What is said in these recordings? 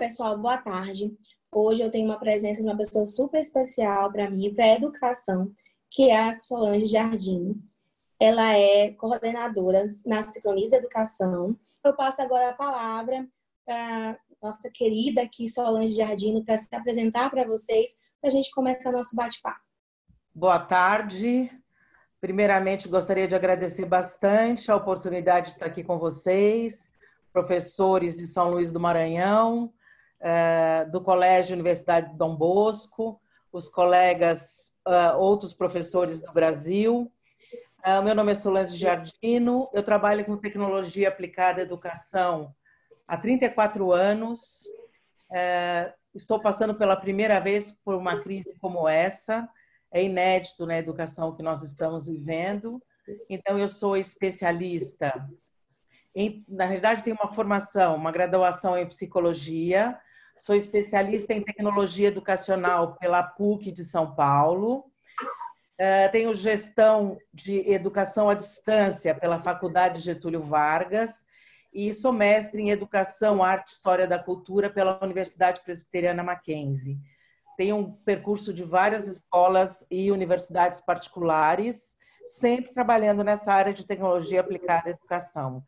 pessoal, boa tarde. Hoje eu tenho uma presença de uma pessoa super especial para mim, para a educação, que é a Solange Giardino. Ela é coordenadora na Sincroniza Educação. Eu passo agora a palavra para nossa querida aqui, Solange Giardino, para se apresentar para vocês, para a gente começar nosso bate-papo. Boa tarde. Primeiramente, gostaria de agradecer bastante a oportunidade de estar aqui com vocês, professores de São Luís do Maranhão, do Colégio Universidade de Dom Bosco, os colegas, outros professores do Brasil. Meu nome é Solange Giardino, eu trabalho com tecnologia aplicada à educação há 34 anos. Estou passando pela primeira vez por uma crise como essa. É inédito na educação que nós estamos vivendo. Então, eu sou especialista na realidade, tenho uma formação, uma graduação em psicologia, sou especialista em tecnologia educacional pela PUC de São Paulo, tenho gestão de educação à distância pela Faculdade Getúlio Vargas e sou mestre em educação, arte e história da cultura pela Universidade Presbiteriana Mackenzie. Tenho um percurso de várias escolas e universidades particulares, sempre trabalhando nessa área de tecnologia aplicada à educação.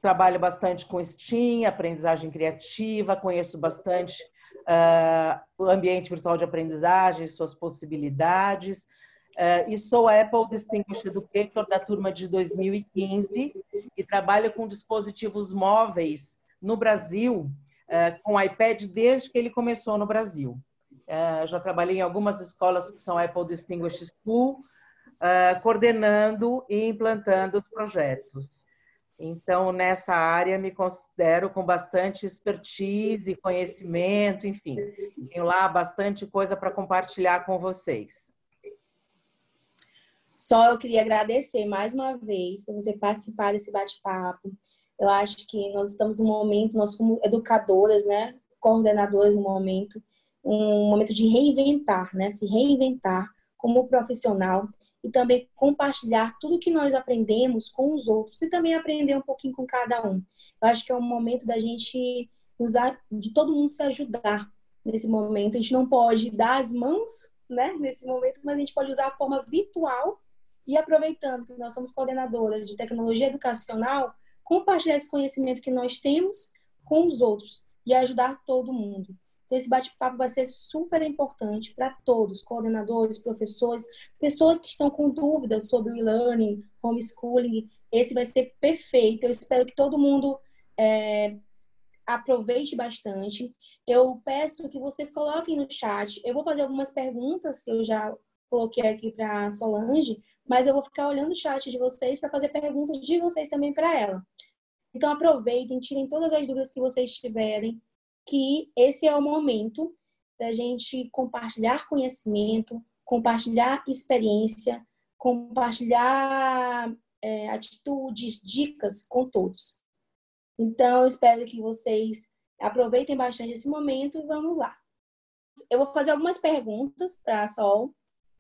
Trabalho bastante com STEAM, aprendizagem criativa, conheço bastante o ambiente virtual de aprendizagem, suas possibilidades, e sou a Apple Distinguished Educator da turma de 2015 e trabalho com dispositivos móveis no Brasil, com iPad desde que ele começou no Brasil. Já trabalhei em algumas escolas que são Apple Distinguished School, coordenando e implantando os projetos. Então, nessa área, me considero com bastante expertise, conhecimento, enfim. Tenho lá bastante coisa para compartilhar com vocês. Só eu queria agradecer mais uma vez por você participar desse bate-papo. Eu acho que nós estamos num momento, nós como educadoras, né, coordenadoras no momento, um momento de reinventar, né, se reinventar como profissional e também compartilhar tudo que nós aprendemos com os outros e também aprender um pouquinho com cada um. Eu acho que é um momento da gente usar, de todo mundo se ajudar nesse momento. A gente não pode dar as mãos, né, nesse momento, mas a gente pode usar a forma virtual e aproveitando que nós somos coordenadoras de tecnologia educacional, compartilhar esse conhecimento que nós temos com os outros e ajudar todo mundo. Então, esse bate-papo vai ser super importante para todos, coordenadores, professores, pessoas que estão com dúvidas sobre o e-learning, homeschooling. Esse vai ser perfeito. Eu espero que todo mundo aproveite bastante. Eu peço que vocês coloquem no chat. Eu vou fazer algumas perguntas que eu já coloquei aqui para a Solange, mas eu vou ficar olhando o chat de vocês para fazer perguntas de vocês também para ela. Então, aproveitem, tirem todas as dúvidas que vocês tiverem, que esse é o momento da gente compartilhar conhecimento, compartilhar experiência, compartilhar atitudes, dicas com todos. Então, eu espero que vocês aproveitem bastante esse momento e vamos lá. Eu vou fazer algumas perguntas para a Sol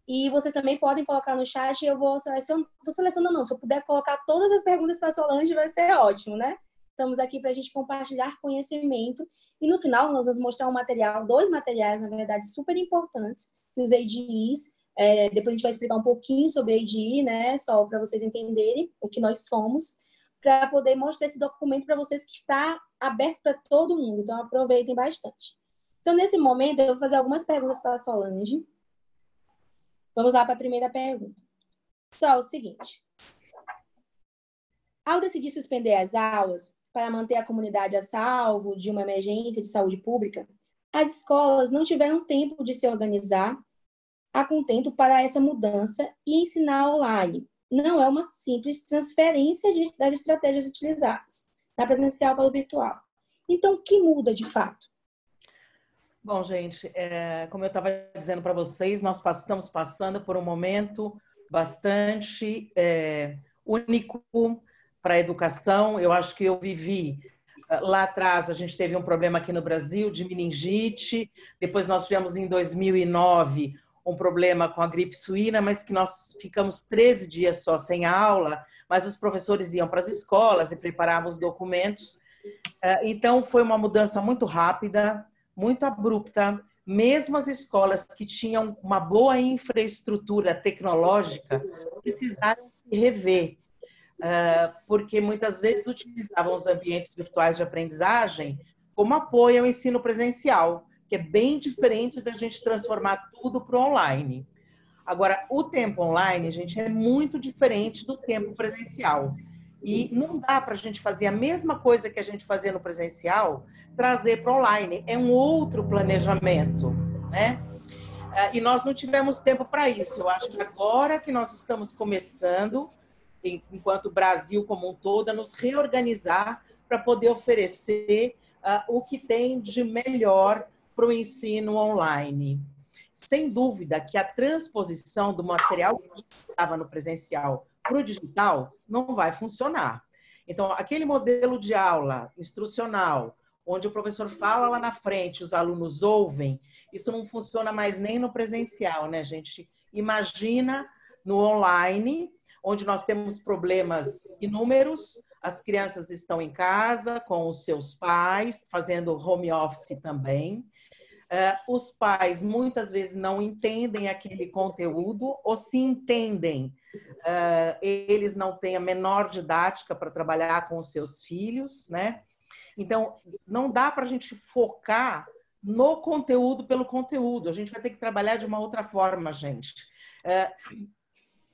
e vocês também podem colocar no chat e eu vou selecionar não. Se eu puder colocar todas as perguntas para a Solange, vai ser ótimo, né? Estamos aqui para a gente compartilhar conhecimento e no final nós vamos mostrar dois materiais, na verdade, super importantes, os ADEs. Depois a gente vai explicar um pouquinho sobre a ADE, né, só para vocês entenderem o que nós somos, para poder mostrar esse documento para vocês que está aberto para todo mundo. Então, aproveitem bastante. Então, nesse momento, eu vou fazer algumas perguntas para a Solange. Vamos lá para a primeira pergunta. Só o seguinte. Ao decidir suspender as aulas para manter a comunidade a salvo de uma emergência de saúde pública, as escolas não tiveram tempo de se organizar a contento para essa mudança e ensinar online. Não é uma simples transferência das estratégias utilizadas da presencial para o virtual. Então, o que muda de fato? Bom, gente, como eu estava dizendo para vocês, nós estamos passando por um momento bastante único para a educação. Eu acho que eu vivi lá atrás, a gente teve um problema aqui no Brasil de meningite, depois nós tivemos em 2009 um problema com a gripe suína, mas que nós ficamos 13 dias só sem aula, mas os professores iam para as escolas e preparavam os documentos Então, foi uma mudança muito rápida, muito abrupta. Mesmo as escolas que tinham uma boa infraestrutura tecnológica precisaram se rever, porque muitas vezes utilizavam os ambientes virtuais de aprendizagem como apoio ao ensino presencial, que é bem diferente da gente transformar tudo para o online. Agora, o tempo online, gente, é muito diferente do tempo presencial. E não dá para a gente fazer a mesma coisa que a gente fazia no presencial, trazer para online. É um outro planejamento, né? E nós não tivemos tempo para isso. Eu acho que agora que nós estamos começando, enquanto Brasil como um todo, a nos reorganizar para poder oferecer o que tem de melhor para o ensino online. Sem dúvida que a transposição do material que estava no presencial para o digital não vai funcionar. Então, aquele modelo de aula instrucional, onde o professor fala lá na frente, os alunos ouvem, isso não funciona mais nem no presencial, né, gente? Imagina no online, onde nós temos problemas inúmeros, as crianças estão em casa com os seus pais, fazendo home office também. Os pais muitas vezes não entendem aquele conteúdo, ou se entendem, eles não têm a menor didática para trabalhar com os seus filhos, né? Então, não dá para a gente focar no conteúdo pelo conteúdo, a gente vai ter que trabalhar de uma outra forma, gente.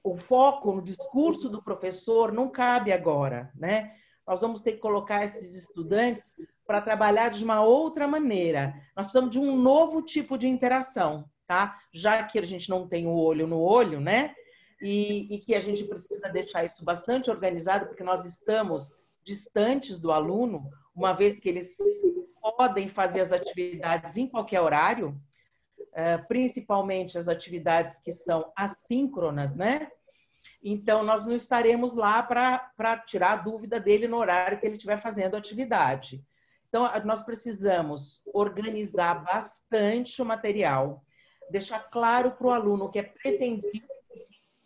O foco no discurso do professor não cabe agora, né? Nós vamos ter que colocar esses estudantes para trabalhar de uma outra maneira. Nós precisamos de um novo tipo de interação, tá? Já que a gente não tem o olho no olho, né? E que a gente precisa deixar isso bastante organizado, porque nós estamos distantes do aluno, uma vez que eles podem fazer as atividades em qualquer horário, principalmente as atividades que são assíncronas, né? Então, nós não estaremos lá para tirar a dúvida dele no horário que ele estiver fazendo a atividade. Então, nós precisamos organizar bastante o material, deixar claro para o aluno o que é pretendido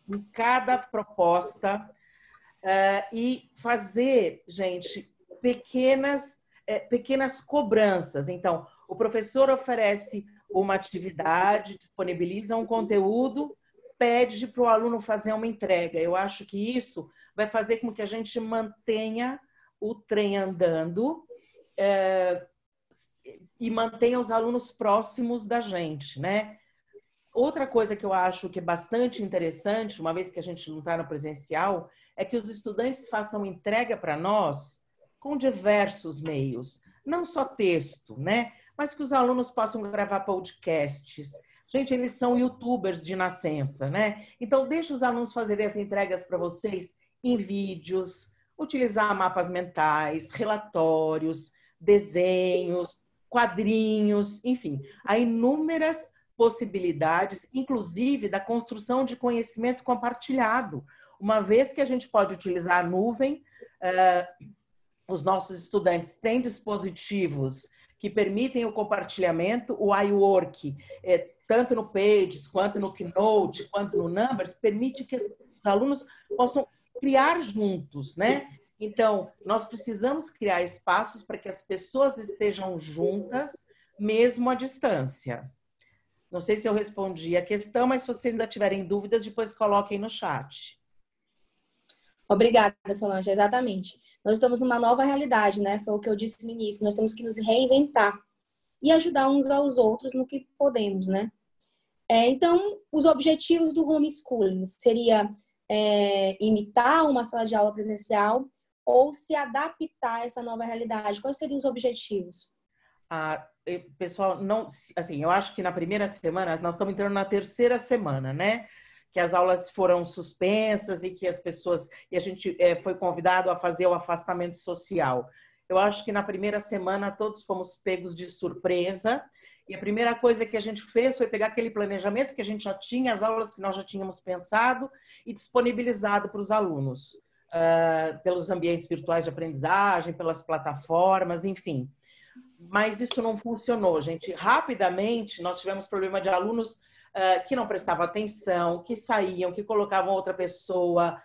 em cada proposta e fazer, gente, pequenas cobranças. Então, o professor oferece uma atividade, disponibiliza um conteúdo, pede para o aluno fazer uma entrega. Eu acho que isso vai fazer com que a gente mantenha o trem andando e mantenha os alunos próximos da gente, né? Outra coisa que eu acho que é bastante interessante, uma vez que a gente não está no presencial, é que os estudantes façam entrega para nós com diversos meios, não só texto, né? Mas que os alunos possam gravar podcasts. Gente, eles são youtubers de nascença, né? Então, deixa os alunos fazerem as entregas para vocês em vídeos, utilizar mapas mentais, relatórios, desenhos, quadrinhos, enfim, há inúmeras possibilidades, inclusive da construção de conhecimento compartilhado. Uma vez que a gente pode utilizar a nuvem, os nossos estudantes têm dispositivos que permitem o compartilhamento, o iWork, tanto no Pages, quanto no Keynote, quanto no Numbers, permite que os alunos possam criar juntos, né? Então, nós precisamos criar espaços para que as pessoas estejam juntas, mesmo à distância. Não sei se eu respondi a questão, mas se vocês ainda tiverem dúvidas, depois coloquem no chat. Obrigada, Solange, exatamente. Nós estamos numa nova realidade, né? Foi o que eu disse no início. Nós temos que nos reinventar e ajudar uns aos outros no que podemos, né? Então, os objetivos do homeschooling seria imitar uma sala de aula presencial ou se adaptar a essa nova realidade? Quais seriam os objetivos? Pessoal, não, assim, eu acho que na primeira semana, nós estamos entrando na terceira semana, né? Que as aulas foram suspensas e que as pessoas, e a gente foi convidado a fazer o afastamento social. Eu acho que na primeira semana todos fomos pegos de surpresa e a primeira coisa que a gente fez foi pegar aquele planejamento que a gente já tinha, as aulas que nós já tínhamos pensado e disponibilizado para os alunos, pelos ambientes virtuais de aprendizagem, pelas plataformas, enfim. Mas isso não funcionou, gente. Rapidamente, nós tivemos problema de alunos que não prestavam atenção, que saíam, que colocavam outra pessoa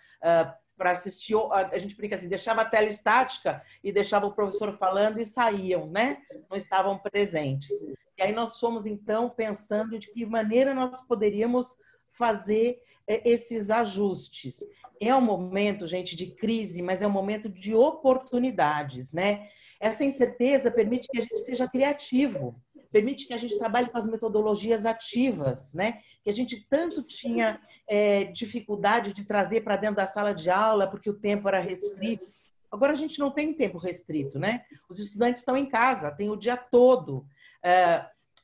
para assistir, a gente brinca assim, deixava a tela estática e deixava o professor falando e saíam, né? Não estavam presentes. E aí nós fomos, então, pensando de que maneira nós poderíamos fazer esses ajustes. É um momento, gente, de crise, mas é um momento de oportunidades, né? Essa incerteza permite que a gente seja criativo, permite que a gente trabalhe com as metodologias ativas, né? Que a gente tanto tinha dificuldade de trazer para dentro da sala de aula, porque o tempo era restrito. Agora a gente não tem tempo restrito, né? Os estudantes estão em casa, tem o dia todo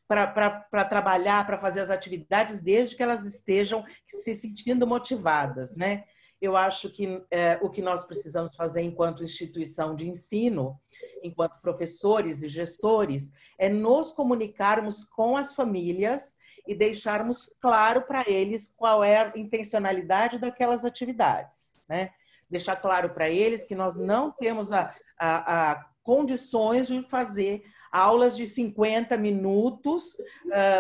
para trabalhar, para fazer as atividades, desde que elas estejam se sentindo motivadas, né? Eu acho que o que nós precisamos fazer enquanto instituição de ensino, enquanto professores e gestores, é nos comunicarmos com as famílias e deixarmos claro para eles qual é a intencionalidade daquelas atividades, né? Deixar claro para eles que nós não temos a condições de fazer aulas de 50 minutos,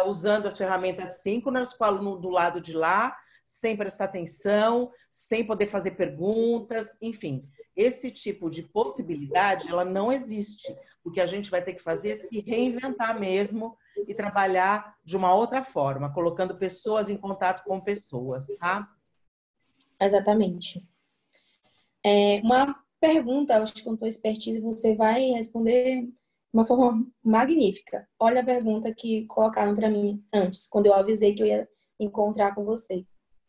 usando as ferramentas síncronas, com o aluno do lado de lá, sem prestar atenção, sem poder fazer perguntas, enfim. Esse tipo de possibilidade, ela não existe. O que a gente vai ter que fazer é se reinventar mesmo e trabalhar de uma outra forma, colocando pessoas em contato com pessoas, tá? Exatamente. Uma pergunta, acho que com tua expertise você vai responder de uma forma magnífica. Olha a pergunta que colocaram para mim antes, quando eu avisei que eu ia encontrar com você.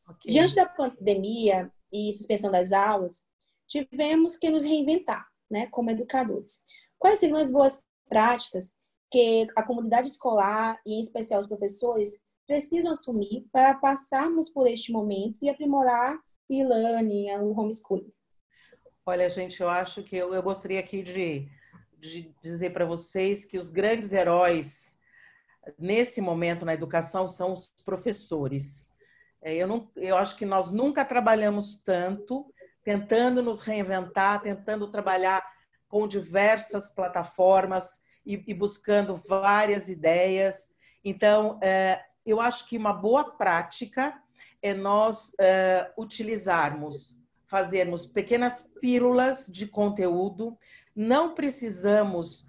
Okay. Diante da pandemia e suspensão das aulas, tivemos que nos reinventar, né, como educadores. Quais seriam as boas práticas que a comunidade escolar, e em especial os professores, precisam assumir para passarmos por este momento e aprimorar o e-learning, o homeschooling? Olha, gente, eu acho que eu gostaria aqui de dizer para vocês que os grandes heróis nesse momento na educação são os professores. Eu acho que nós nunca trabalhamos tanto, tentando nos reinventar, tentando trabalhar com diversas plataformas e buscando várias ideias. Então, eu acho que uma boa prática é nós fazermos pequenas pílulas de conteúdo. Não precisamos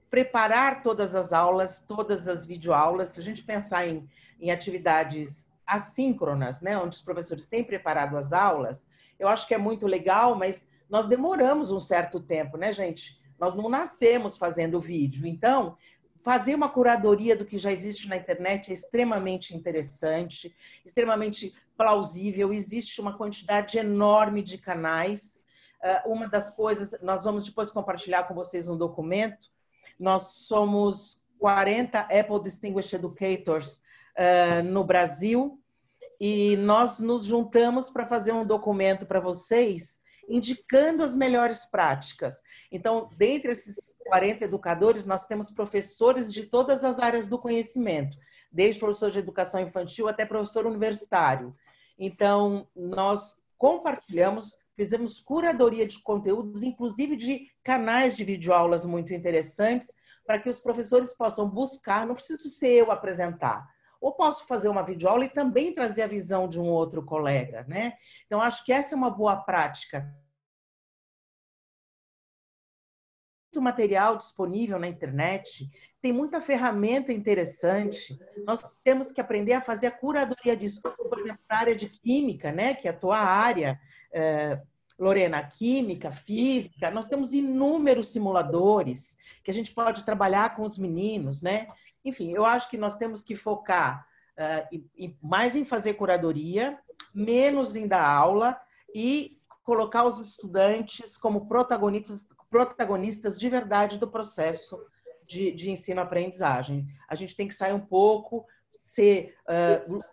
preparar todas as aulas, todas as videoaulas. Se a gente pensar em atividades assíncronas, né, onde os professores têm preparado as aulas, eu acho que é muito legal, mas nós demoramos um certo tempo, né, gente? Nós não nascemos fazendo vídeo. Então, fazer uma curadoria do que já existe na internet é extremamente interessante, extremamente plausível. Existe uma quantidade enorme de canais. Uma das coisas, nós vamos depois compartilhar com vocês um documento. Nós somos 40 Apple Distinguished Educators no Brasil e nós nos juntamos para fazer um documento para vocês indicando as melhores práticas. Então, dentre esses 40 educadores, nós temos professores de todas as áreas do conhecimento, desde professor de educação infantil até professor universitário. Então, nós compartilhamos, fizemos curadoria de conteúdos, inclusive de canais de videoaulas muito interessantes, para que os professores possam buscar, não preciso ser eu apresentar, ou posso fazer uma videoaula e também trazer a visão de um outro colega, né? Então, acho que essa é uma boa prática. Muito material disponível na internet, tem muita ferramenta interessante. Nós temos que aprender a fazer a curadoria disso. Por exemplo, na área de química, né, que é a tua área, Lorena, química, física, nós temos inúmeros simuladores que a gente pode trabalhar com os meninos, né? Enfim, eu acho que nós temos que focar mais em fazer curadoria, menos em dar aula e colocar os estudantes como protagonistas de verdade do processo de ensino-aprendizagem. A gente tem que sair um pouco, ser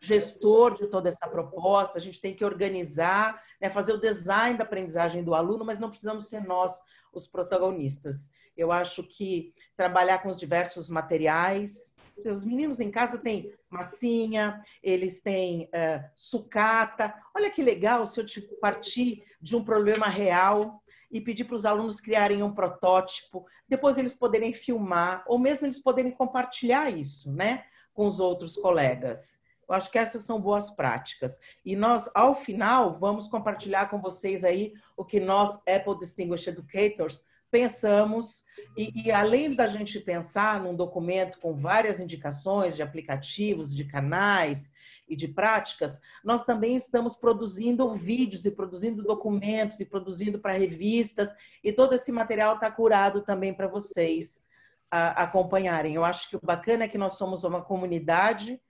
gestor de toda essa proposta, a gente tem que organizar, né, fazer o design da aprendizagem do aluno, mas não precisamos ser nós os protagonistas. Eu acho que trabalhar com os diversos materiais, os meninos em casa têm massinha, eles têm sucata. Olha que legal se eu partir de um problema real e pedir para os alunos criarem um protótipo, depois eles poderem filmar, ou mesmo eles poderem compartilhar isso, né, com os outros colegas. Eu acho que essas são boas práticas. E nós, ao final, vamos compartilhar com vocês aí o que nós, Apple Distinguished Educators, pensamos. E além da gente pensar num documento com várias indicações de aplicativos, de canais e de práticas, nós também estamos produzindo vídeos e produzindo documentos e produzindo para revistas. E todo esse material está curado também para vocês acompanharem. Eu acho que o bacana é que nós somos uma comunidade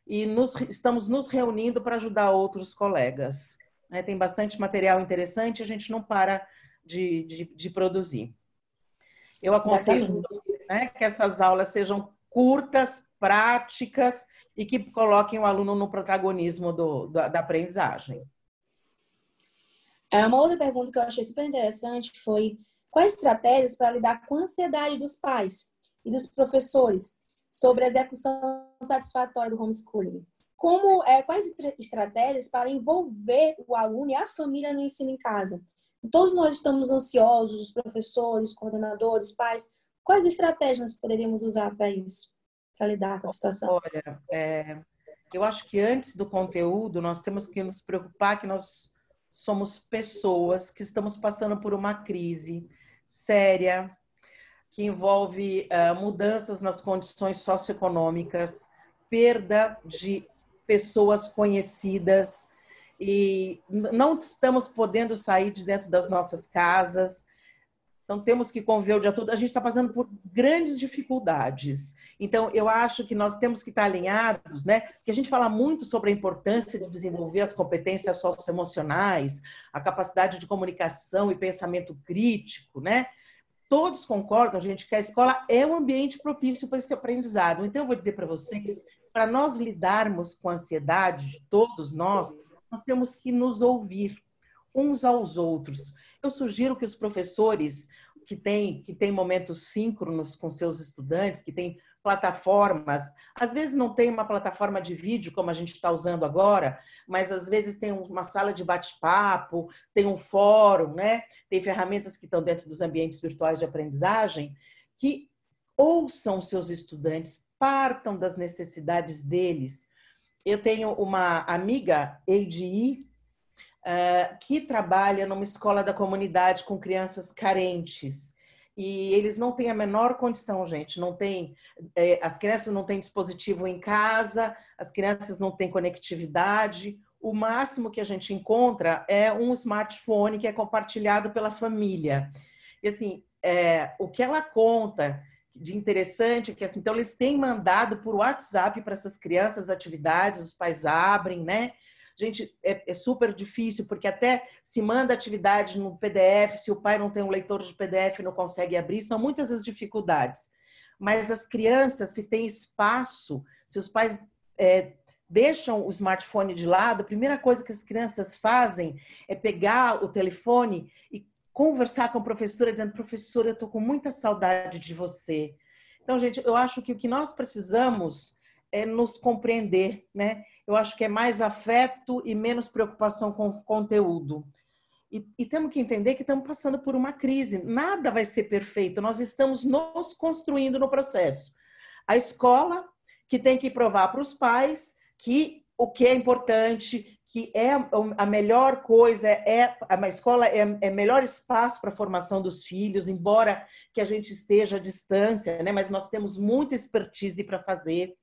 e estamos nos reunindo para ajudar outros colegas. Né? Tem bastante material interessante, a gente não para de produzir. Eu aconselho, né, que essas aulas sejam curtas, práticas e que coloquem o aluno no protagonismo da aprendizagem. Uma outra pergunta que eu achei super interessante foi quais estratégias para lidar com a ansiedade dos pais e dos professores sobre a execução satisfatória do homeschooling. Quais estratégias para envolver o aluno e a família no ensino em casa? Todos nós estamos ansiosos, os professores, coordenadores, pais. Quais estratégias nós poderíamos usar para isso, para lidar com a situação? Olha, eu acho que antes do conteúdo, nós temos que nos preocupar que nós somos pessoas que estamos passando por uma crise séria, que envolve mudanças nas condições socioeconômicas, perda de pessoas conhecidas e não estamos podendo sair de dentro das nossas casas. Então, temos que conviver o dia todo. A gente está passando por grandes dificuldades. Então, eu acho que nós temos que estar alinhados, né? Porque a gente fala muito sobre a importância de desenvolver as competências socioemocionais, a capacidade de comunicação e pensamento crítico, né? Todos concordam, gente, que a escola é um ambiente propício para esse aprendizado. Então, eu vou dizer para vocês, para nós lidarmos com a ansiedade de todos nós temos que nos ouvir uns aos outros. Eu sugiro que os professores que têm momentos síncronos com seus estudantes, que têm plataformas, às vezes não tem uma plataforma de vídeo como a gente está usando agora, mas às vezes tem uma sala de bate-papo, tem um fórum, né? Tem ferramentas que estão dentro dos ambientes virtuais de aprendizagem, que ouçam seus estudantes, partam das necessidades deles. Eu tenho uma amiga, ADI, que trabalha numa escola da comunidade com crianças carentes. E eles não têm a menor condição, gente. Não tem, as crianças não têm dispositivo em casa, as crianças não têm conectividade. O máximo que a gente encontra é um smartphone que é compartilhado pela família. E assim, o que ela conta de interessante é que assim, então eles têm mandado por WhatsApp para essas crianças atividades, os pais abrem, né? Gente, é super difícil, porque até se manda atividade no PDF, se o pai não tem um leitor de PDF, não consegue abrir, são muitas as dificuldades. Mas as crianças, se tem espaço, se os pais deixam o smartphone de lado, a primeira coisa que as crianças fazem é pegar o telefone e conversar com a professora, dizendo, professora, eu estou com muita saudade de você. Então, gente, eu acho que o que nós precisamos é nos compreender, né? Eu acho que é mais afeto e menos preocupação com o conteúdo. E temos que entender que estamos passando por uma crise. Nada vai ser perfeito. Nós estamos nos construindo no processo. A escola, que tem que provar para os pais que o que é importante, que é a melhor coisa, a escola é melhor espaço para a formação dos filhos, embora que a gente esteja à distância, né? Mas nós temos muita expertise para fazer.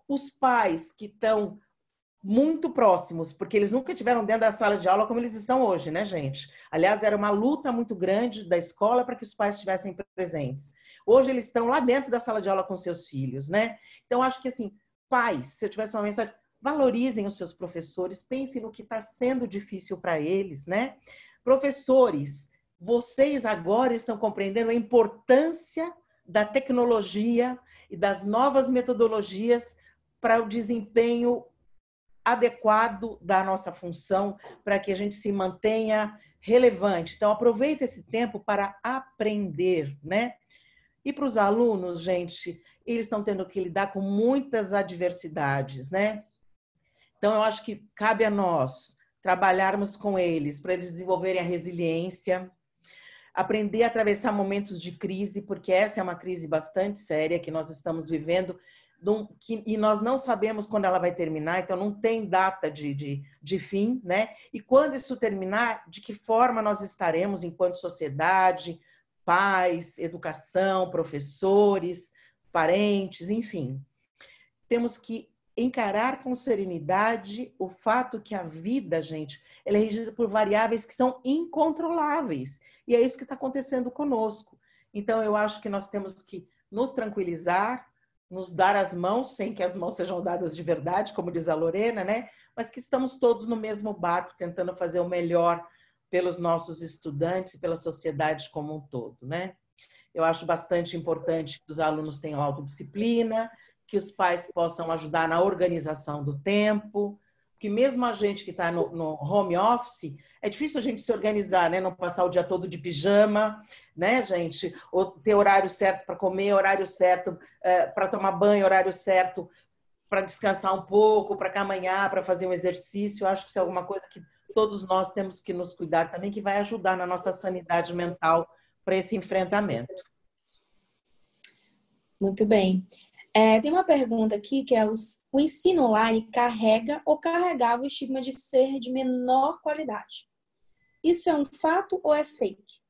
Os pais que estão muito próximos, porque eles nunca estiveram dentro da sala de aula como eles estão hoje, né, gente? Aliás, era uma luta muito grande da escola para que os pais estivessem presentes. Hoje eles estão lá dentro da sala de aula com seus filhos, né? Então, acho que, assim, pais, se eu tivesse uma mensagem, valorizem os seus professores, pensem no que está sendo difícil para eles, né? Professores, vocês agora estão compreendendo a importância da tecnologia e das novas metodologias para o desempenho adequado da nossa função, para que a gente se mantenha relevante. Então, aproveita esse tempo para aprender, né? E para os alunos, gente, eles estão tendo que lidar com muitas adversidades, né? Então, eu acho que cabe a nós trabalharmos com eles, para eles desenvolverem a resiliência, aprender a atravessar momentos de crise, porque essa é uma crise bastante séria que nós estamos vivendo, e nós não sabemos quando ela vai terminar, então não tem data de fim, né? E quando isso terminar, de que forma nós estaremos enquanto sociedade, pais, educação, professores, parentes, enfim. Temos que encarar com serenidade o fato que a vida, gente, ela é regida por variáveis que são incontroláveis. E é isso que está acontecendo conosco. Então, eu acho que nós temos que nos tranquilizar, nos dar as mãos, sem que as mãos sejam dadas de verdade, como diz a Lorena, né? Mas que estamos todos no mesmo barco, tentando fazer o melhor pelos nossos estudantes e pela sociedade como um todo, né? Eu acho bastante importante que os alunos tenham autodisciplina, que os pais possam ajudar na organização do tempo, que mesmo a gente que está no home office, é difícil a gente se organizar, né? Não passar o dia todo de pijama, né, gente? Ou ter horário certo para comer, horário certo para tomar banho, horário certo para descansar um pouco, para caminhar, para fazer um exercício. Eu acho que isso é alguma coisa que todos nós temos que nos cuidar também, que vai ajudar na nossa sanidade mental para esse enfrentamento. Muito bem. Tem uma pergunta aqui que é: o ensino online carrega ou carregava o estigma de ser de menor qualidade? Isso é um fato ou é fake?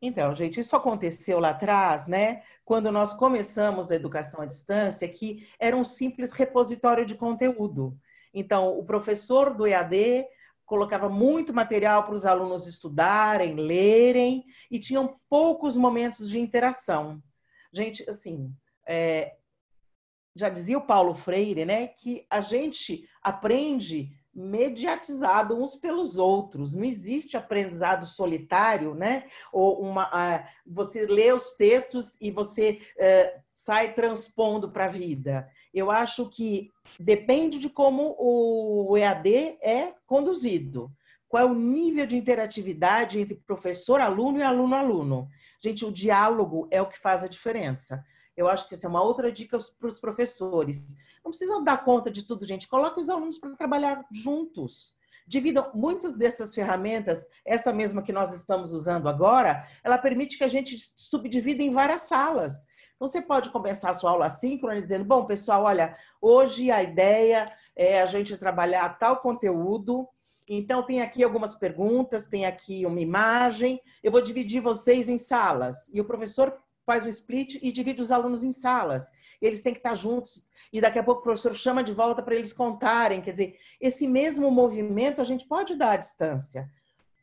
Então, gente, isso aconteceu lá atrás, né? Quando nós começamos a educação à distância, que era um simples repositório de conteúdo. Então, o professor do EAD colocava muito material para os alunos estudarem, lerem, e tinham poucos momentos de interação. Gente, assim, já dizia o Paulo Freire, né, que a gente aprende mediatizado uns pelos outros. Não existe aprendizado solitário, né? Ou você lê os textos e você sai transpondo para a vida. Eu acho que depende de como o EAD é conduzido. Qual é o nível de interatividade entre professor-aluno e aluno-aluno? Gente, o diálogo é o que faz a diferença. Eu acho que essa é uma outra dica para os professores. Não precisam dar conta de tudo, gente. Coloque os alunos para trabalhar juntos. Dividam muitas dessas ferramentas, essa mesma que nós estamos usando agora, ela permite que a gente subdivida em várias salas. Então, você pode começar a sua aula assíncrona dizendo: bom, pessoal, olha, hoje a ideia é a gente trabalhar tal conteúdo. Então, tem aqui algumas perguntas, tem aqui uma imagem. Eu vou dividir vocês em salas. E o professor faz um split e divide os alunos em salas. Eles têm que estar juntos e daqui a pouco o professor chama de volta para eles contarem. Quer dizer, esse mesmo movimento a gente pode dar à distância.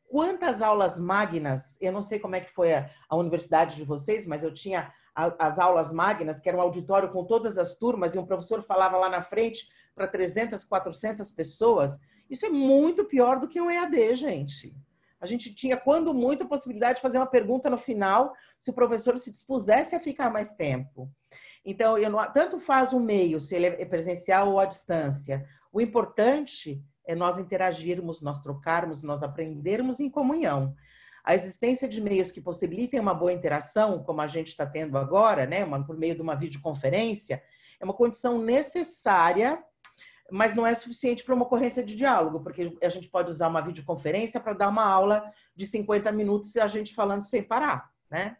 Quantas aulas magnas, eu não sei como é que foi a universidade de vocês, mas eu tinha as aulas magnas, que era um auditório com todas as turmas, e um professor falava lá na frente para 300, 400 pessoas. Isso é muito pior do que um EAD, gente. A gente tinha, quando muito, a possibilidade de fazer uma pergunta no final, se o professor se dispusesse a ficar mais tempo. Então, tanto faz o meio, se ele é presencial ou à distância. O importante é nós interagirmos, nós trocarmos, nós aprendermos em comunhão. A existência de meios que possibilitem uma boa interação, como a gente está tendo agora, né, por meio de uma videoconferência, é uma condição necessária, mas não é suficiente para uma ocorrência de diálogo, porque a gente pode usar uma videoconferência para dar uma aula de 50 minutos e a gente falando sem parar, né?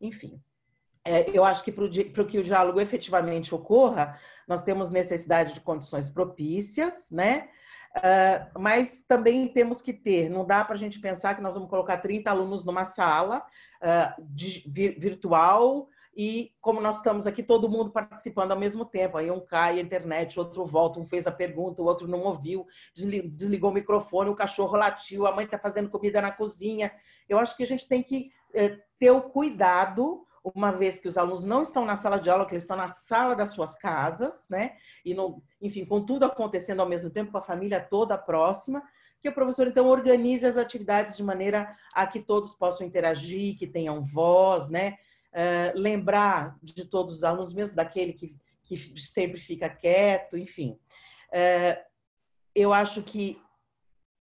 Enfim, eu acho que para que o diálogo efetivamente ocorra, nós temos necessidade de condições propícias, né? Mas também temos que ter, não dá para a gente pensar que nós vamos colocar 30 alunos numa sala virtual, e como nós estamos aqui, todo mundo participando ao mesmo tempo. Aí um cai a internet, outro volta, um fez a pergunta, o outro não ouviu, desligou o microfone, o cachorro latiu, a mãe está fazendo comida na cozinha. Eu acho que a gente tem que ter o cuidado, uma vez que os alunos não estão na sala de aula, que eles estão na sala das suas casas, né? E, enfim, com tudo acontecendo ao mesmo tempo, com a família toda próxima, que o professor, então, organize as atividades de maneira a que todos possam interagir, que tenham voz, né? Lembrar de todos os alunos, mesmo daquele que sempre fica quieto, enfim. Eu acho que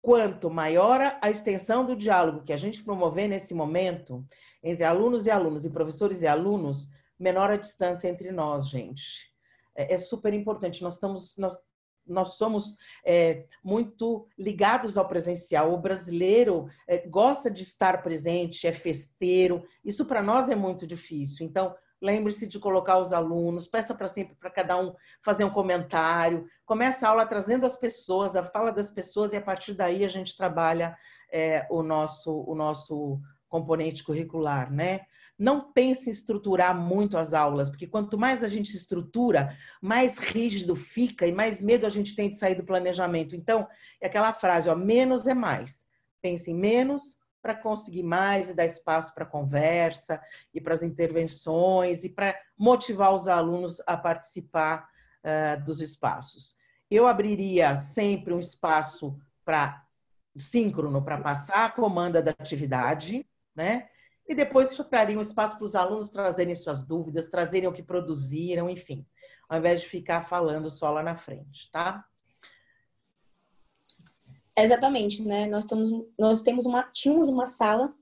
quanto maior a extensão do diálogo que a gente promover nesse momento, entre alunos e alunos, e professores e alunos, menor a distância entre nós, gente. É super importante. Nós somos muito ligados ao presencial. O brasileiro gosta de estar presente, é festeiro. Isso para nós é muito difícil. Então, lembre-se de colocar os alunos, peça para sempre para cada um fazer um comentário, começa a aula trazendo as pessoas, a fala das pessoas, e a partir daí a gente trabalha o nosso componente curricular, né? Não pense em estruturar muito as aulas, porque quanto mais a gente estrutura, mais rígido fica e mais medo a gente tem de sair do planejamento. Então, é aquela frase, ó, menos é mais. Pense em menos para conseguir mais e dar espaço para conversa e para as intervenções e para motivar os alunos a participar dos espaços. Eu abriria sempre um espaço para síncrono para passar a comanda da atividade, né? E depois traria um espaço para os alunos trazerem suas dúvidas, trazerem o que produziram, enfim, ao invés de ficar falando só lá na frente, tá? Exatamente, né? Tínhamos uma sala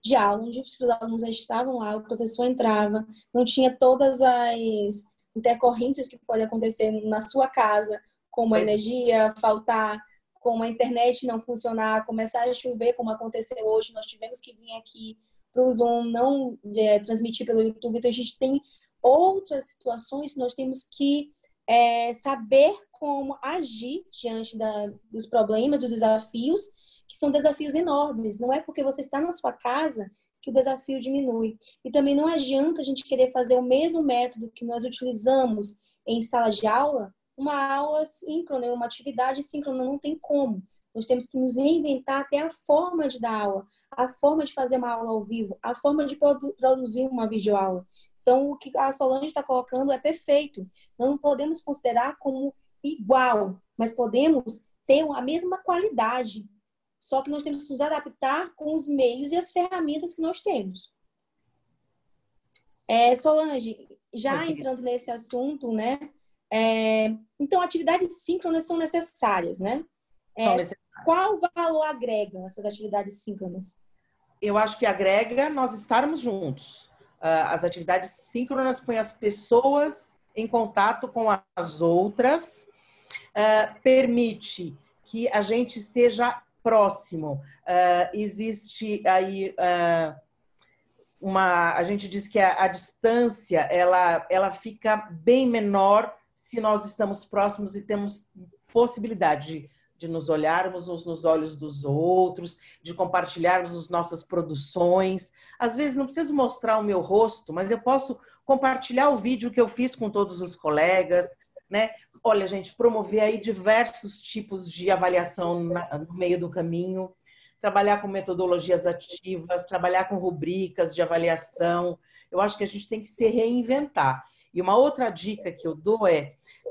de aula onde os alunos já estavam lá, o professor entrava, não tinha todas as intercorrências que podem acontecer na sua casa, como a energia faltar, como a internet não funcionar, começar a chover, como aconteceu hoje, nós tivemos que vir aqui para o Zoom, não transmitir pelo YouTube. Então, a gente tem outras situações que nós temos que saber como agir diante dos problemas, dos desafios, que são desafios enormes. Não é porque você está na sua casa que o desafio diminui. E também não adianta a gente querer fazer o mesmo método que nós utilizamos em sala de aula, uma aula síncrona, uma atividade síncrona, não tem como. Nós temos que nos reinventar até a forma de dar aula, a forma de fazer uma aula ao vivo, a forma de produzir uma videoaula. Então, o que a Solange está colocando é perfeito. Nós não podemos considerar como igual, mas podemos ter a mesma qualidade. Só que nós temos que nos adaptar com os meios e as ferramentas que nós temos. Solange, já entrando nesse assunto, né? Então, atividades síncronas são necessárias, né? São necessárias. Qual valor agregam essas atividades síncronas? Eu acho que agrega nós estarmos juntos. As atividades síncronas põem as pessoas em contato com as outras, permite que a gente esteja próximo. Existe aí a gente diz que a distância ela fica bem menor se nós estamos próximos e temos possibilidade de nos olharmos uns nos olhos dos outros, de compartilharmos as nossas produções. Às vezes não preciso mostrar o meu rosto, mas eu posso compartilhar o vídeo que eu fiz com todos os colegas, né? Olha, gente, promover aí diversos tipos de avaliação no meio do caminho, trabalhar com metodologias ativas, trabalhar com rubricas de avaliação. Eu acho que a gente tem que se reinventar. E uma outra dica que eu dou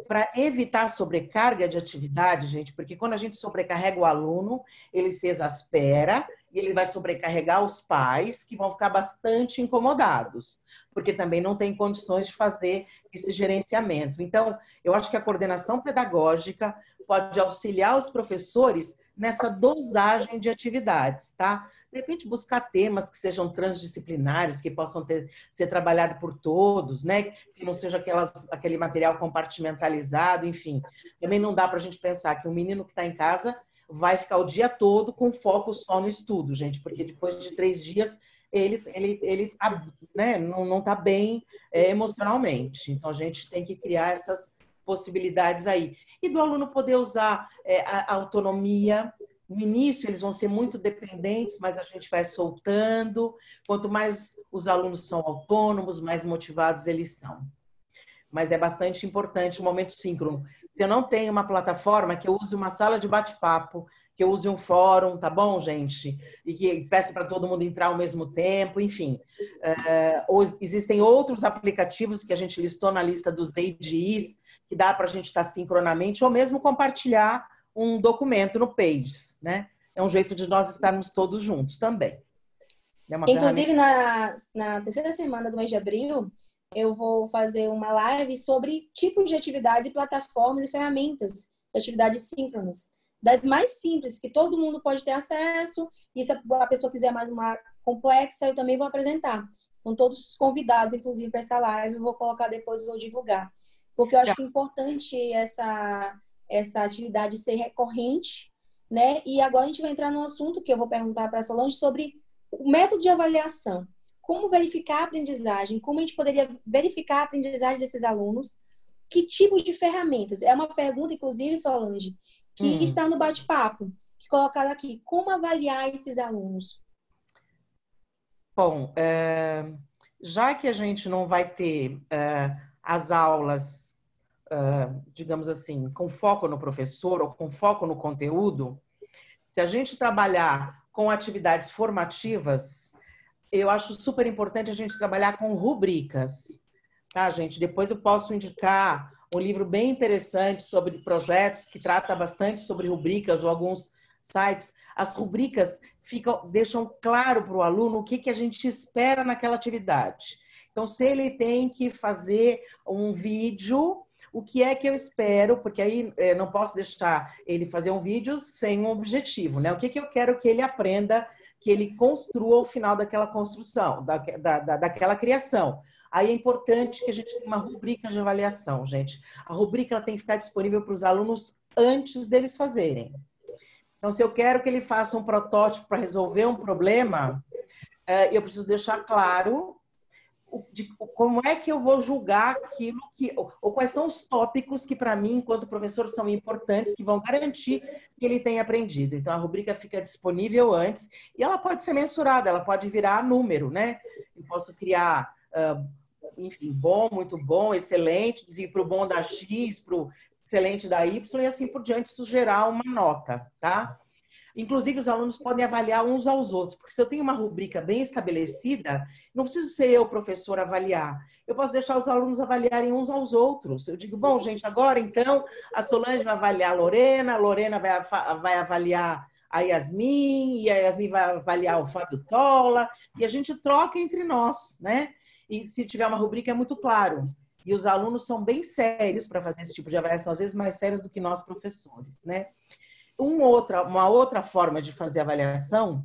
para evitar a sobrecarga de atividade, gente, porque quando a gente sobrecarrega o aluno, ele se exaspera e ele vai sobrecarregar os pais, que vão ficar bastante incomodados, porque também não tem condições de fazer esse gerenciamento. Então, eu acho que a coordenação pedagógica pode auxiliar os professores nessa dosagem de atividades, tá? De repente, buscar temas que sejam transdisciplinares, que possam ser trabalhados por todos, né? Que não seja aquele material compartimentalizado, enfim. Também não dá para a gente pensar que um menino que está em casa vai ficar o dia todo com foco só no estudo, gente, porque depois de 3 dias ele né, não está bem emocionalmente. Então, a gente tem que criar essas possibilidades aí. E do aluno poder usar a autonomia. No início, eles vão ser muito dependentes, mas a gente vai soltando. Quanto mais os alunos são autônomos, mais motivados eles são. Mas é bastante importante o momento síncrono. Se eu não tenho uma plataforma, que eu use uma sala de bate-papo, que eu use um fórum, tá bom, gente? E que peça para todo mundo entrar ao mesmo tempo, enfim. Ou existem outros aplicativos que a gente listou na lista dos ADIs, que dá para a gente estar sincronamente, ou mesmo compartilhar um documento no Pages, né? É um jeito de nós estarmos todos juntos também. Inclusive, na terceira semana do mês de abril, eu vou fazer uma live sobre tipos de atividades e plataformas e ferramentas de atividades síncronas. Das mais simples, que todo mundo pode ter acesso, e se a pessoa quiser mais uma complexa, eu também vou apresentar. Com todos os convidados, inclusive, para essa live, eu vou colocar depois, vou divulgar. Porque eu acho que é importante essa atividade ser recorrente, né? E agora a gente vai entrar no assunto que eu vou perguntar para a Solange sobre o método de avaliação. como verificar a aprendizagem, como a gente poderia verificar a aprendizagem desses alunos, que tipo de ferramentas? É uma pergunta, inclusive, Solange, que está no bate-papo, que colocaram aqui. Como avaliar esses alunos? Bom, já que a gente não vai ter as aulas, digamos assim, com foco no professor ou com foco no conteúdo, se a gente trabalhar com atividades formativas, eu acho super importante a gente trabalhar com rubricas, tá, gente? Depois eu posso indicar um livro bem interessante sobre projetos que trata bastante sobre rubricas ou alguns sites. As rubricas deixam claro para o aluno o que a gente espera naquela atividade. Então, se ele tem que fazer um vídeo, o que é que eu espero? Porque aí não posso deixar ele fazer um vídeo sem um objetivo, né? O que eu quero que ele aprenda, que ele construa ao final daquela construção, daquela criação. Aí é importante que a gente tenha uma rubrica de avaliação, gente. A rubrica ela tem que ficar disponível para os alunos antes deles fazerem. Então, se eu quero que ele faça um protótipo para resolver um problema, eu preciso deixar claro como é que eu vou julgar aquilo ou quais são os tópicos que, para mim, enquanto professor, são importantes, que vão garantir que ele tenha aprendido. Então, a rubrica fica disponível antes e ela pode ser mensurada, ela pode virar número, né? Eu posso criar, enfim, bom, muito bom, excelente, e para o bom da X, para o excelente da Y e assim por diante, isso gerar uma nota, tá? Inclusive, os alunos podem avaliar uns aos outros, porque se eu tenho uma rubrica bem estabelecida, não preciso ser eu, professor, avaliar. Eu posso deixar os alunos avaliarem uns aos outros. Eu digo, bom, gente, agora então a Solange vai avaliar a Lorena vai avaliar a Yasmin, e a Yasmin vai avaliar o Fábio Tola, e a gente troca entre nós, né? E se tiver uma rubrica, é muito claro. E os alunos são bem sérios para fazer esse tipo de avaliação, às vezes mais sérios do que nós, professores, né? Uma outra forma de fazer avaliação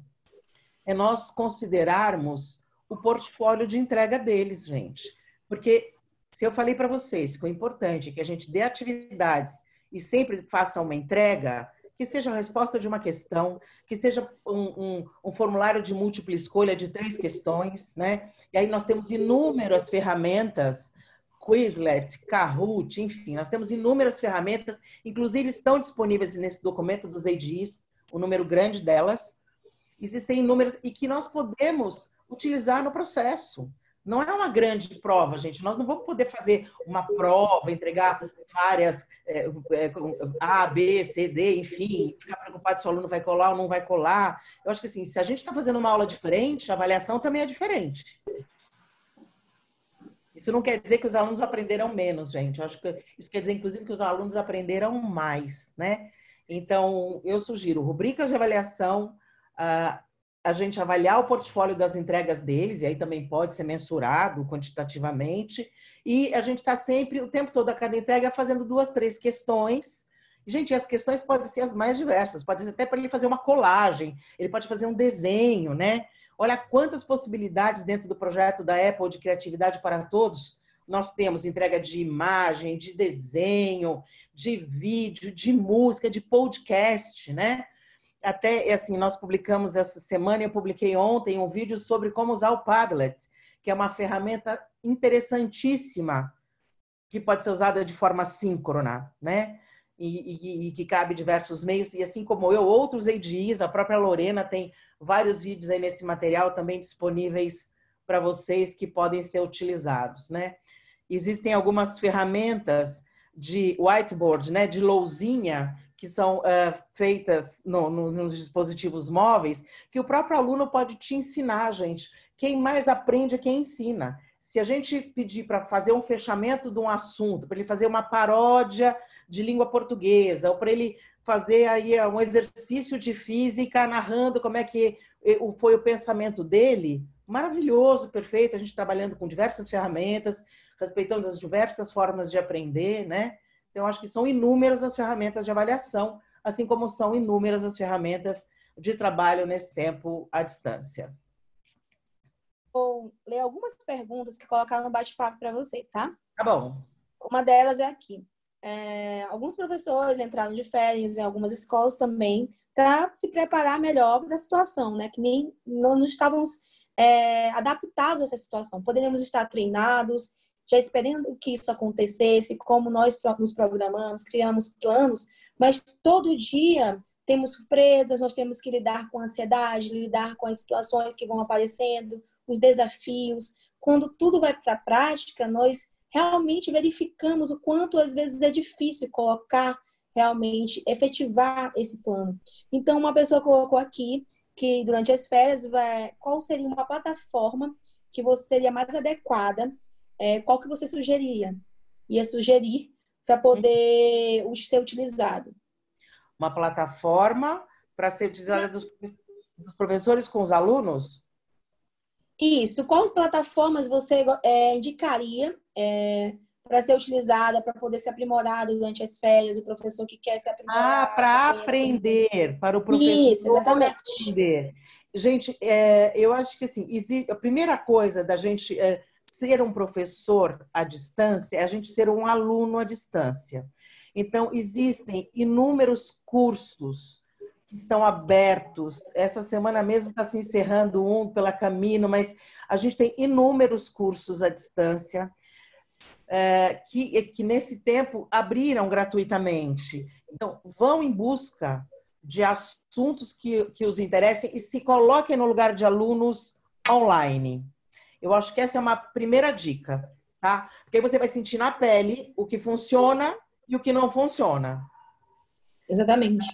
é nós considerarmos o portfólio de entrega deles, gente. Porque se eu falei para vocês que o importante é que a gente dê atividades e sempre faça uma entrega, que seja a resposta de uma questão, que seja um formulário de múltipla escolha de 3 questões, né? E aí nós temos inúmeras ferramentas, Quizlet, Kahoot, enfim, nós temos inúmeras ferramentas, inclusive estão disponíveis nesse documento dos ADs, o número grande delas. Existem inúmeras e que nós podemos utilizar no processo. Não é uma grande prova, gente. Nós não vamos poder fazer uma prova, entregar várias A, B, C, D, enfim, ficar preocupado se o aluno vai colar ou não vai colar. Eu acho que assim, se a gente está fazendo uma aula diferente, a avaliação também é diferente. Isso não quer dizer que os alunos aprenderam menos, gente. Eu acho que isso quer dizer, inclusive, que os alunos aprenderam mais, né? Então, eu sugiro rubricas de avaliação, a gente avaliar o portfólio das entregas deles, e aí também pode ser mensurado quantitativamente, e a gente está sempre, o tempo todo, a cada entrega, fazendo 2, 3 questões. Gente, as questões podem ser as mais diversas, pode ser até para ele fazer uma colagem, ele pode fazer um desenho, né? Olha quantas possibilidades dentro do projeto da Apple de Criatividade para Todos. Nós temos entrega de imagem, de desenho, de vídeo, de música, de podcast, né? Até, assim, nós publicamos essa semana, eu publiquei ontem um vídeo sobre como usar o Padlet, que é uma ferramenta interessantíssima, que pode ser usada de forma síncrona, né? E que cabe diversos meios, e assim como eu, outros ADs, a própria Lorena tem vários vídeos aí nesse material também disponíveis para vocês que podem ser utilizados, né? Existem algumas ferramentas de whiteboard, né, de lousinha, que são feitas nos dispositivos móveis, que o próprio aluno pode te ensinar, gente. Quem mais aprende é quem ensina. Se a gente pedir para fazer um fechamento de um assunto, para ele fazer uma paródia de língua portuguesa, ou para ele fazer aí um exercício de física narrando como é que foi o pensamento dele, maravilhoso, perfeito, a gente trabalhando com diversas ferramentas, respeitando as diversas formas de aprender, né? Então, acho que são inúmeras as ferramentas de avaliação, assim como são inúmeras as ferramentas de trabalho nesse tempo à distância. Vou ler algumas perguntas que colocaram no bate-papo para você, tá? Tá bom. Uma delas é aqui. Alguns professores entraram de férias em algumas escolas também para se preparar melhor para a situação, né? Que nem nós estávamos adaptados a essa situação. Poderíamos estar treinados, já esperando que isso acontecesse, como nós nos programamos, criamos planos, mas todo dia temos surpresas, nós temos que lidar com a ansiedade, lidar com as situações que vão aparecendo, os desafios. Quando tudo vai para a prática, nós realmente verificamos o quanto às vezes é difícil colocar, realmente efetivar esse plano. Então, uma pessoa colocou aqui que durante as férias, qual seria uma plataforma que você seria mais adequada, qual que você ia sugerir para poder ser utilizado? Uma plataforma para ser utilizada dos professores com os alunos? Isso. Quais plataformas você indicaria para ser utilizada, para poder ser aprimorado durante as férias, o professor que quer se aprimorar? Para aprender, para o professor Isso, exatamente. aprender. Gente, eu acho que assim, a primeira coisa da gente ser um professor à distância é a gente ser um aluno à distância. Então, existem inúmeros cursos que estão abertos. Essa semana mesmo está se encerrando um pela Camino, mas a gente tem inúmeros cursos à distância que nesse tempo abriram gratuitamente. Então, vão em busca de assuntos que os interessem e se coloquem no lugar de alunos online. Eu acho que essa é uma primeira dica, tá? Porque aí você vai sentir na pele o que funciona e o que não funciona. Exatamente.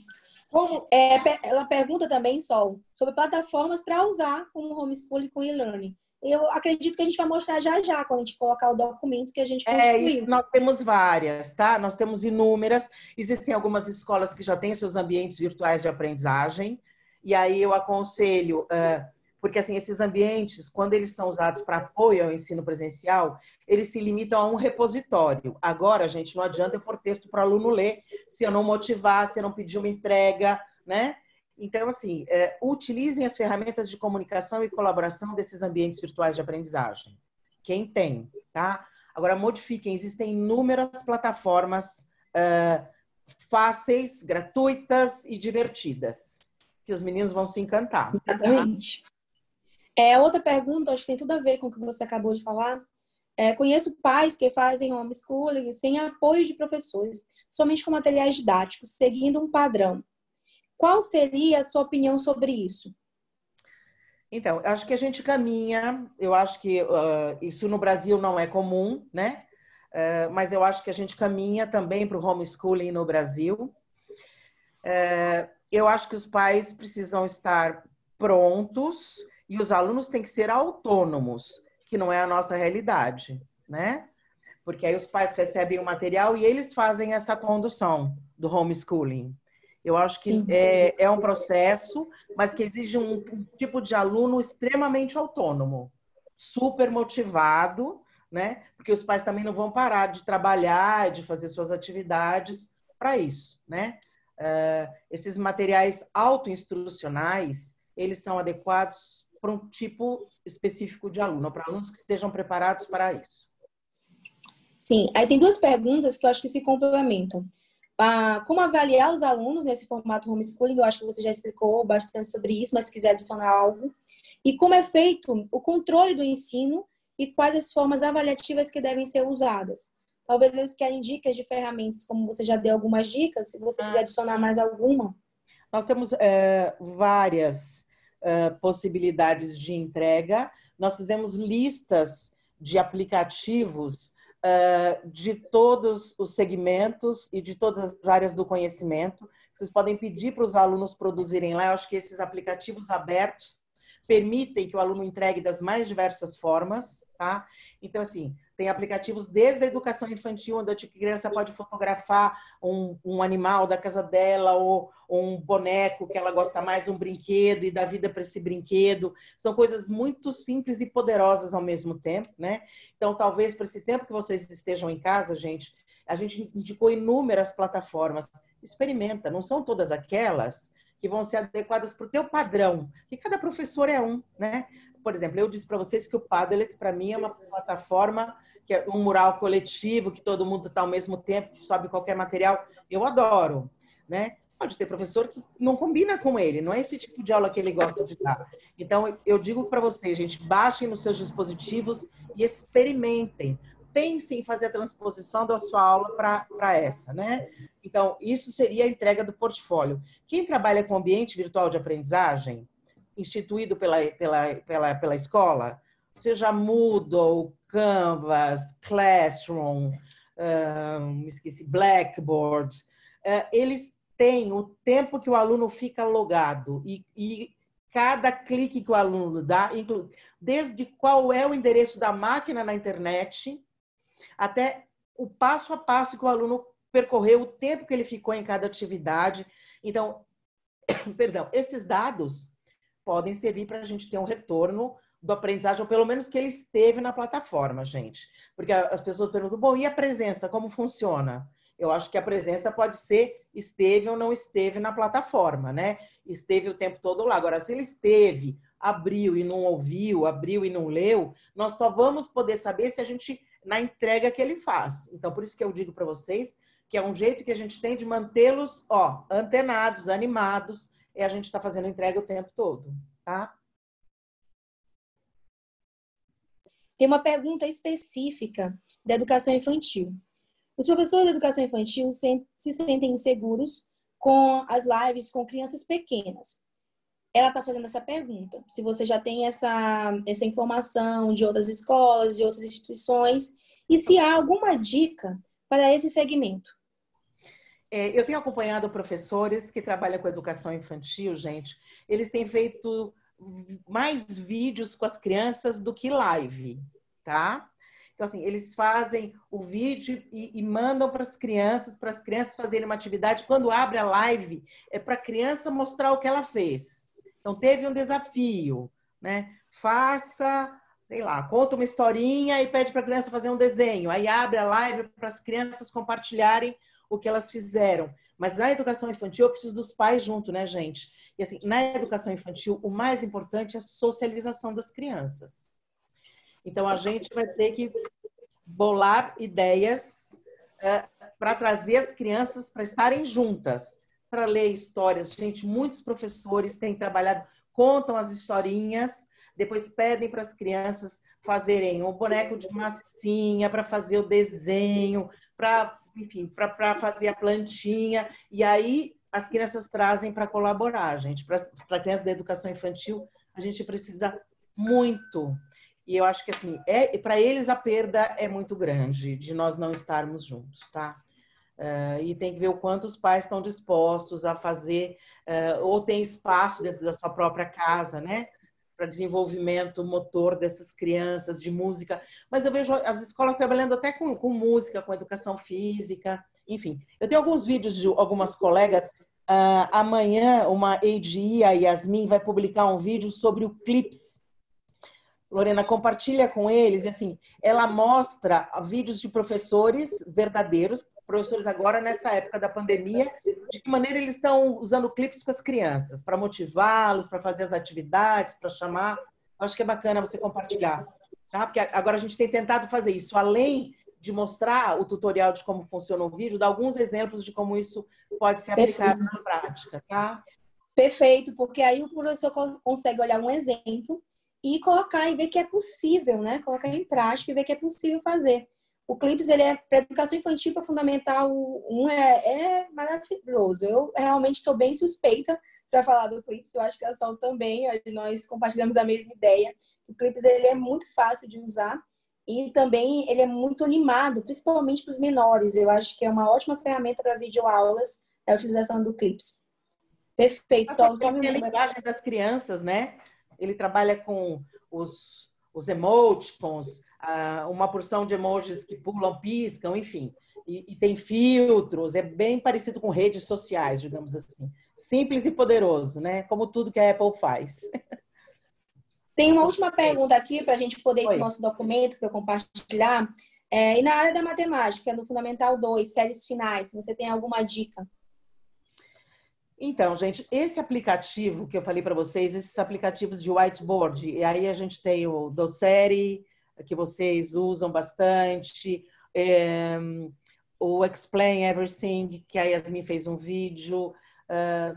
Ela pergunta também, Sol, sobre plataformas para usar como homeschooling com e-learning. Eu acredito que a gente vai mostrar já, quando a gente colocar o documento que a gente construiu. Nós temos várias, tá? Nós temos inúmeras. Existem algumas escolas que já têm seus ambientes virtuais de aprendizagem. E aí eu aconselho, porque assim, esses ambientes, quando eles são usados para apoio ao ensino presencial, eles se limitam a um repositório. Agora, gente, não adianta eu pôr texto para o aluno ler se eu não motivar, se eu não pedir uma entrega, né? Então, assim, utilizem as ferramentas de comunicação e colaboração desses ambientes virtuais de aprendizagem. Quem tem, tá? Agora, modifiquem. Existem inúmeras plataformas fáceis, gratuitas e divertidas, que os meninos vão se encantar. Exatamente. Outra pergunta, acho que tem tudo a ver com o que você acabou de falar. Conheço pais que fazem homeschooling sem apoio de professores, somente com materiais didáticos, seguindo um padrão. Qual seria a sua opinião sobre isso? Então, acho que a gente caminha, eu acho que isso no Brasil não é comum, né? Mas eu acho que a gente caminha também para o homeschooling no Brasil. Eu acho que os pais precisam estar prontos e os alunos têm que ser autônomos, que não é a nossa realidade, né? Porque aí os pais recebem o material e eles fazem essa condução do homeschooling. Eu acho que é um processo, mas que exige um tipo de aluno extremamente autônomo, super motivado, né? Porque os pais também não vão parar de trabalhar, de fazer suas atividades para isso, né? Esses materiais autoinstrucionais, eles são adequados para um tipo específico de aluno, para alunos que estejam preparados para isso. Sim, aí tem duas perguntas que eu acho que se complementam. Como avaliar os alunos nesse formato homeschooling? Eu acho que você já explicou bastante sobre isso, mas se quiser adicionar algo. E como é feito o controle do ensino e quais as formas avaliativas que devem ser usadas. Talvez eles querem dicas de ferramentas, como você já deu algumas dicas, se você quiser adicionar mais alguma. Nós temos várias possibilidades de entrega. Nós fizemos listas de aplicativos de todos os segmentos e de todas as áreas do conhecimento. Vocês podem pedir para os alunos produzirem lá. Eu acho que esses aplicativos abertos permitem que o aluno entregue das mais diversas formas, tá? Então, assim, tem aplicativos desde a educação infantil, onde a criança pode fotografar um animal da casa dela, ou um boneco que ela gosta mais, um brinquedo, e dar vida para esse brinquedo. São coisas muito simples e poderosas ao mesmo tempo, né? Então, talvez para esse tempo que vocês estejam em casa, gente, a gente indicou inúmeras plataformas. Experimenta, não são todas aquelas que vão ser adequadas para o teu padrão. E cada professor é um, né? Por exemplo, eu disse para vocês que o Padlet, para mim, é uma plataforma que é um mural coletivo, que todo mundo está ao mesmo tempo, que sobe qualquer material. Eu adoro, né? Pode ter professor que não combina com ele, não é esse tipo de aula que ele gosta de dar. Então, eu digo para vocês, gente, baixem nos seus dispositivos e experimentem. Pensem em fazer a transposição da sua aula para essa, né? Então, isso seria a entrega do portfólio. Quem trabalha com ambiente virtual de aprendizagem, instituído pela escola, seja Moodle, Canvas, Classroom, esqueci, Blackboard, eles têm o tempo que o aluno fica logado e cada clique que o aluno dá, desde qual é o endereço da máquina na internet, até o passo a passo que o aluno percorreu, o tempo que ele ficou em cada atividade. Então, perdão, esses dados podem servir para a gente ter um retorno do aprendizagem, ou pelo menos que ele esteve na plataforma, gente. Porque as pessoas perguntam, bom, e a presença, como funciona? Eu acho que a presença pode ser esteve ou não esteve na plataforma, né? Esteve o tempo todo lá. Agora, se ele esteve, abriu e não ouviu, abriu e não leu, nós só vamos poder saber se a gente, na entrega que ele faz. Então, por isso que eu digo para vocês que é um jeito que a gente tem de mantê-los, ó, antenados, animados, e a gente está fazendo entrega o tempo todo, tá? Tem uma pergunta específica da educação infantil. Os professores de educação infantil se sentem inseguros com as lives com crianças pequenas. Ela está fazendo essa pergunta. Se você já tem essa informação de outras escolas, de outras instituições, e se há alguma dica para esse segmento. Eu tenho acompanhado professores que trabalham com educação infantil, gente. Eles têm feito mais vídeos com as crianças do que live, tá? Então, assim, eles fazem o vídeo e mandam para as crianças fazerem uma atividade. Quando abre a live, é para a criança mostrar o que ela fez. Então, teve um desafio, né? Faça, sei lá, conta uma historinha e pede para a criança fazer um desenho. Aí abre a live para as crianças compartilharem o que elas fizeram. Mas na educação infantil, eu preciso dos pais junto, né, gente? E assim, na educação infantil, o mais importante é a socialização das crianças. Então, a gente vai ter que bolar ideias para trazer as crianças para estarem juntas, para ler histórias. Gente, muitos professores têm trabalhado, contam as historinhas, depois pedem para as crianças fazerem um boneco de massinha, para fazer o desenho, enfim, para fazer a plantinha. E aí, as crianças trazem para colaborar, gente. Para a criança da educação infantil, a gente precisa muito. E eu acho que, assim, para eles a perda é muito grande de nós não estarmos juntos, tá? E tem que ver o quanto os pais estão dispostos a fazer, ou tem espaço dentro da sua própria casa, né? Para desenvolvimento motor dessas crianças, de música. Mas eu vejo as escolas trabalhando até com música, com educação física, enfim. Eu tenho alguns vídeos de algumas colegas. Amanhã, uma ADI, a Yasmin, vai publicar um vídeo sobre o CLIPS. Lorena, compartilha com eles, e assim, ela mostra vídeos de professores verdadeiros, professores agora nessa época da pandemia, de que maneira eles estão usando clipes com as crianças, para motivá-los, para fazer as atividades, para chamar. Acho que é bacana você compartilhar, tá? Porque agora a gente tem tentado fazer isso, além de mostrar o tutorial de como funciona o vídeo, dar alguns exemplos de como isso pode ser aplicado na prática, tá? Perfeito, porque aí o professor consegue olhar um exemplo e colocar e ver que é possível, né? Colocar em prática e ver que é possível fazer. O Clips, ele é para educação infantil, para fundamental 1 é maravilhoso. Eu realmente sou bem suspeita para falar do Clips. Eu acho que a Sol também, nós compartilhamos a mesma ideia. O Clips, ele é muito fácil de usar e também ele é muito animado, principalmente para os menores. Eu acho que é uma ótima ferramenta para videoaulas a utilização do Clips. Perfeito. Só a linguagem das crianças, né? Ele trabalha com os emoticons, uma porção de emojis que pulam, piscam, enfim. E tem filtros, é bem parecido com redes sociais, digamos assim. Simples e poderoso, né? Como tudo que a Apple faz. Tem uma última pergunta aqui para a gente poder ir para o nosso documento, para eu compartilhar. E na área da matemática, no Fundamental 2, séries finais, você tem alguma dica? Então, gente, esse aplicativo que eu falei para vocês, esses aplicativos de whiteboard, e aí a gente tem o Docere, que vocês usam bastante, o Explain Everything, que a Yasmin fez um vídeo,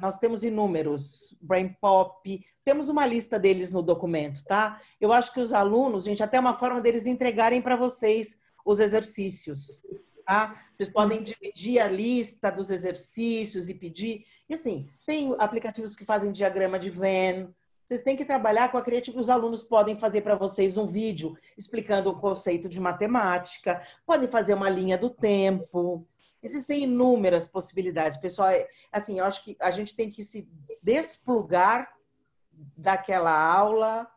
nós temos inúmeros, Brain Pop, temos uma lista deles no documento, tá? Eu acho que os alunos, gente, até uma forma deles entregarem para vocês os exercícios, tá? Vocês podem dividir a lista dos exercícios e pedir. E assim, tem aplicativos que fazem diagrama de Venn. Vocês têm que trabalhar com a criatividade. Os alunos podem fazer para vocês um vídeo explicando o conceito de matemática, podem fazer uma linha do tempo. Existem inúmeras possibilidades. Pessoal, assim, eu acho que a gente tem que se desplugar daquela aula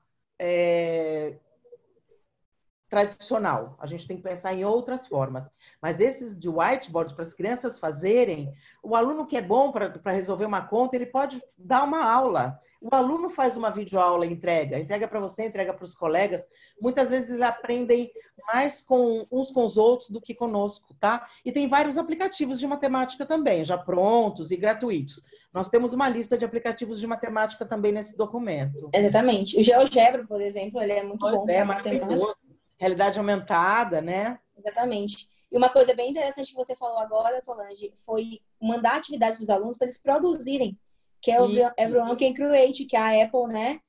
tradicional. A gente tem que pensar em outras formas. Mas esses de whiteboard, para as crianças fazerem, o aluno que é bom para resolver uma conta, ele pode dar uma aula. O aluno faz uma videoaula e entrega para você, entrega para os colegas. Muitas vezes eles aprendem mais uns com os outros do que conosco, tá? E tem vários aplicativos de matemática também, já prontos e gratuitos. Nós temos uma lista de aplicativos de matemática também nesse documento. Exatamente. O GeoGebra, por exemplo, ele é muito bom para matemática. Realidade aumentada, né? Exatamente. E uma coisa bem interessante que você falou agora, Solange, foi mandar atividades para os alunos para eles produzirem, que é o Everyone Can Create, que a Apple, né,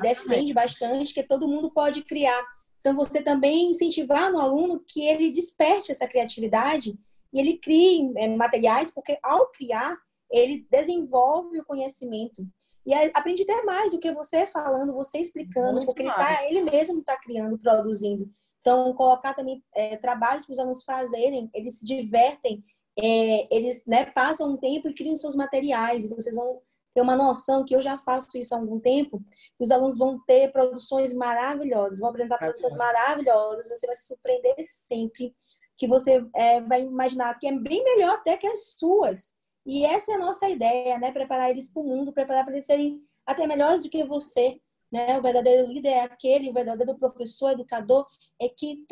defende bastante, que todo mundo pode criar. Então, você também incentivar no aluno que ele desperte essa criatividade e ele crie materiais, porque ao criar, ele desenvolve o conhecimento. E aprende até mais do que você falando, você explicando, muito porque ele mesmo está criando, produzindo. Então, colocar também trabalhos para os alunos fazerem, eles se divertem, eles, né, passam um tempo e criam seus materiais. E vocês vão ter uma noção, que eu já faço isso há algum tempo, que os alunos vão ter produções maravilhosas, vão apresentar produções maravilhosas, você vai se surpreender sempre, que você vai imaginar que é bem melhor até que as suas. E essa é a nossa ideia, né? Preparar eles para o mundo, preparar para eles serem até melhores do que você, né? O verdadeiro líder é aquele, o verdadeiro professor, educador, é que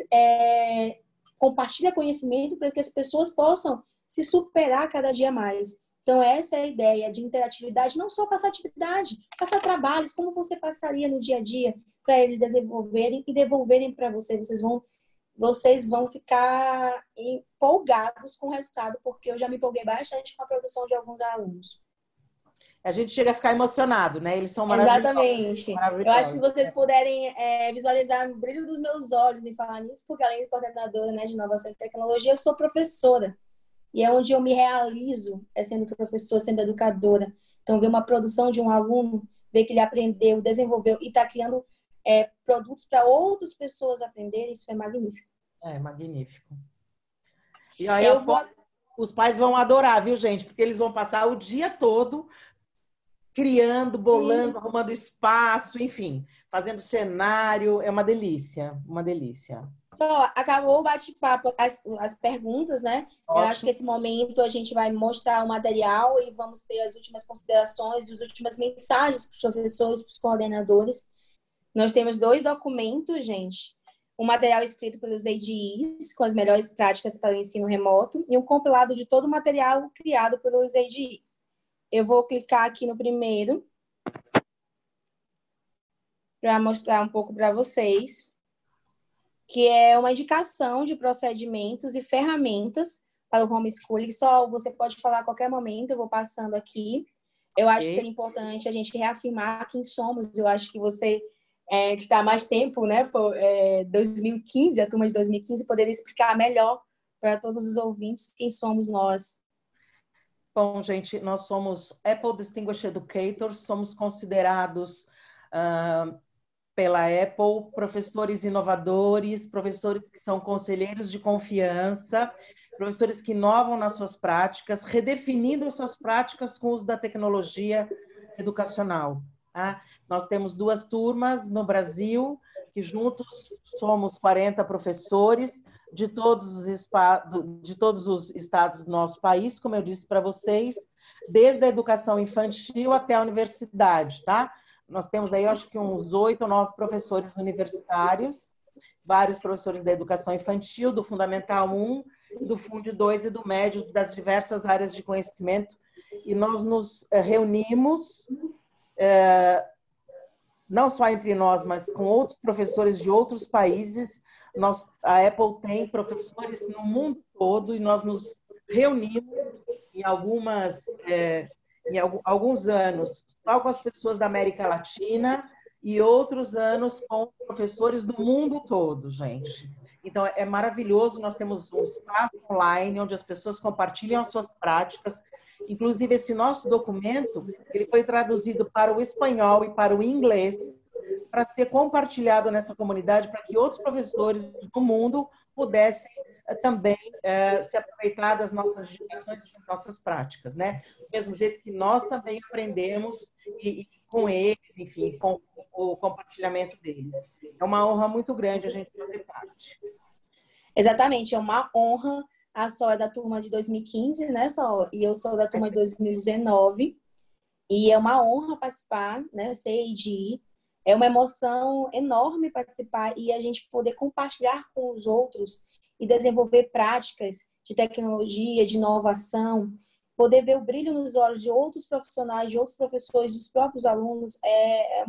compartilha conhecimento para que as pessoas possam se superar cada dia mais. Então, essa é a ideia de interatividade, não só passar atividade, passar trabalhos, como você passaria no dia a dia, para eles desenvolverem e devolverem para você. Vocês vão ficar empolgados com o resultado, porque eu já me empolguei bastante com a produção de alguns alunos. A gente chega a ficar emocionado, né? Eles são maravilhosos. Exatamente. Eu acho que se vocês puderem visualizar o brilho dos meus olhos em falar nisso, porque além de coordenadora, né, de inovação e tecnologia, eu sou professora. E é onde eu me realizo, sendo professora, sendo educadora. Então, ver uma produção de um aluno, ver que ele aprendeu, desenvolveu e está criando produtos para outras pessoas aprenderem, isso é magnífico. É magnífico. E aí os pais vão adorar, viu, gente? Porque eles vão passar o dia todo criando, bolando, arrumando espaço, enfim, fazendo cenário. É uma delícia, uma delícia. Só acabou o bate-papo, as perguntas, né? Ótimo. Eu acho que esse momento a gente vai mostrar o material e vamos ter as últimas considerações e as últimas mensagens para os professores, para os coordenadores. Nós temos 2 documentos, gente. Um material escrito pelos ADIs, com as melhores práticas para o ensino remoto, e um compilado de todo o material criado pelos ADIs. Eu vou clicar aqui no primeiro, para mostrar um pouco para vocês, que é uma indicação de procedimentos e ferramentas para o homeschooling. Só você pode falar a qualquer momento, eu vou passando aqui. Eu acho que seria importante a gente reafirmar quem somos. Eu acho que você... que está há mais tempo, né? 2015, a turma de 2015, poderia explicar melhor para todos os ouvintes quem somos nós. Bom, gente, nós somos Apple Distinguished Educators, somos considerados pela Apple professores inovadores, professores que são conselheiros de confiança, professores que inovam nas suas práticas, redefinindo as suas práticas com o uso da tecnologia educacional. Tá? Nós temos 2 turmas no Brasil, que juntos somos 40 professores de todos os estados do nosso país, como eu disse para vocês, desde a educação infantil até a universidade, tá? Nós temos aí, acho que uns 8 ou 9 professores universitários, vários professores da educação infantil, do Fundamental 1, do Fundo 2 e do Médio, das diversas áreas de conhecimento, e nós nos reunimos... não só entre nós, mas com outros professores de outros países. A Apple tem professores no mundo todo e nós nos reunimos em algumas em alguns anos só com as pessoas da América Latina e outros anos com professores do mundo todo, gente. Então, é maravilhoso, nós temos um espaço online onde as pessoas compartilham as suas práticas. Inclusive, esse nosso documento, ele foi traduzido para o espanhol e para o inglês, para ser compartilhado nessa comunidade, para que outros professores do mundo pudessem também se aproveitar das nossas indicações e das nossas práticas, né? Do mesmo jeito que nós também aprendemos e com eles, enfim, com o compartilhamento deles. É uma honra muito grande a gente fazer parte. Exatamente, é uma honra. A Sol é da turma de 2015, né, Sol? E eu sou da turma de 2019. E é uma honra participar, né, ser AD. É uma emoção enorme participar e a gente poder compartilhar com os outros e desenvolver práticas de tecnologia, de inovação, poder ver o brilho nos olhos de outros profissionais, de outros professores, dos próprios alunos, é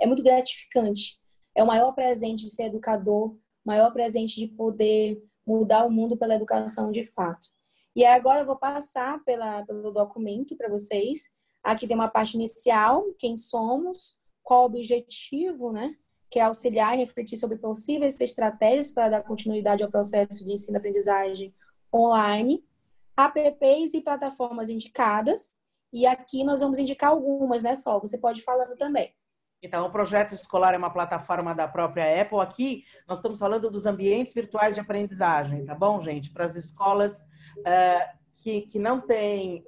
muito gratificante. É o maior presente de ser educador, o maior presente de poder mudar o mundo pela educação de fato. E agora eu vou passar pelo documento para vocês. Aqui tem uma parte inicial, quem somos, qual o objetivo, né? Que é auxiliar e refletir sobre possíveis estratégias para dar continuidade ao processo de ensino-aprendizagem online, apps e plataformas indicadas. E aqui nós vamos indicar algumas, né, Sol? Você pode ir falando também. Então, o projeto escolar é uma plataforma da própria Apple. Aqui, nós estamos falando dos ambientes virtuais de aprendizagem, tá bom, gente? Para as escolas que não têm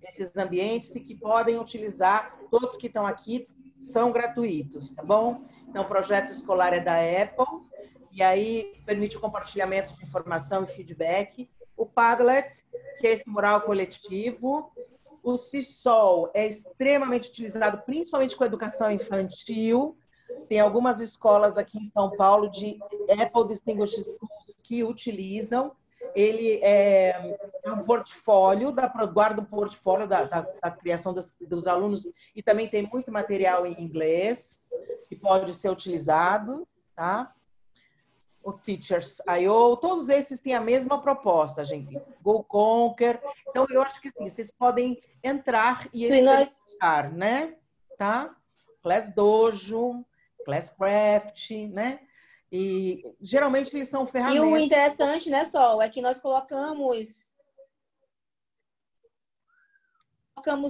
esses ambientes e que podem utilizar, todos que estão aqui são gratuitos, tá bom? Então, o projeto escolar é da Apple e aí permite o compartilhamento de informação e feedback. O Padlet, que é esse mural coletivo. O CISOL é extremamente utilizado, principalmente com a educação infantil. Tem algumas escolas aqui em São Paulo de Apple Distinguished Schools que utilizam. Ele é um portfólio, guarda um portfólio da criação dos alunos e também tem muito material em inglês que pode ser utilizado, tá? O Teachers.io, todos esses têm a mesma proposta, gente. Go Conquer. Então, eu acho que sim, vocês podem entrar e experimentar, né? Tá? Class Dojo, Classcraft, né? E geralmente eles são ferramentas. E o interessante, né, Sol, é que nós colocamos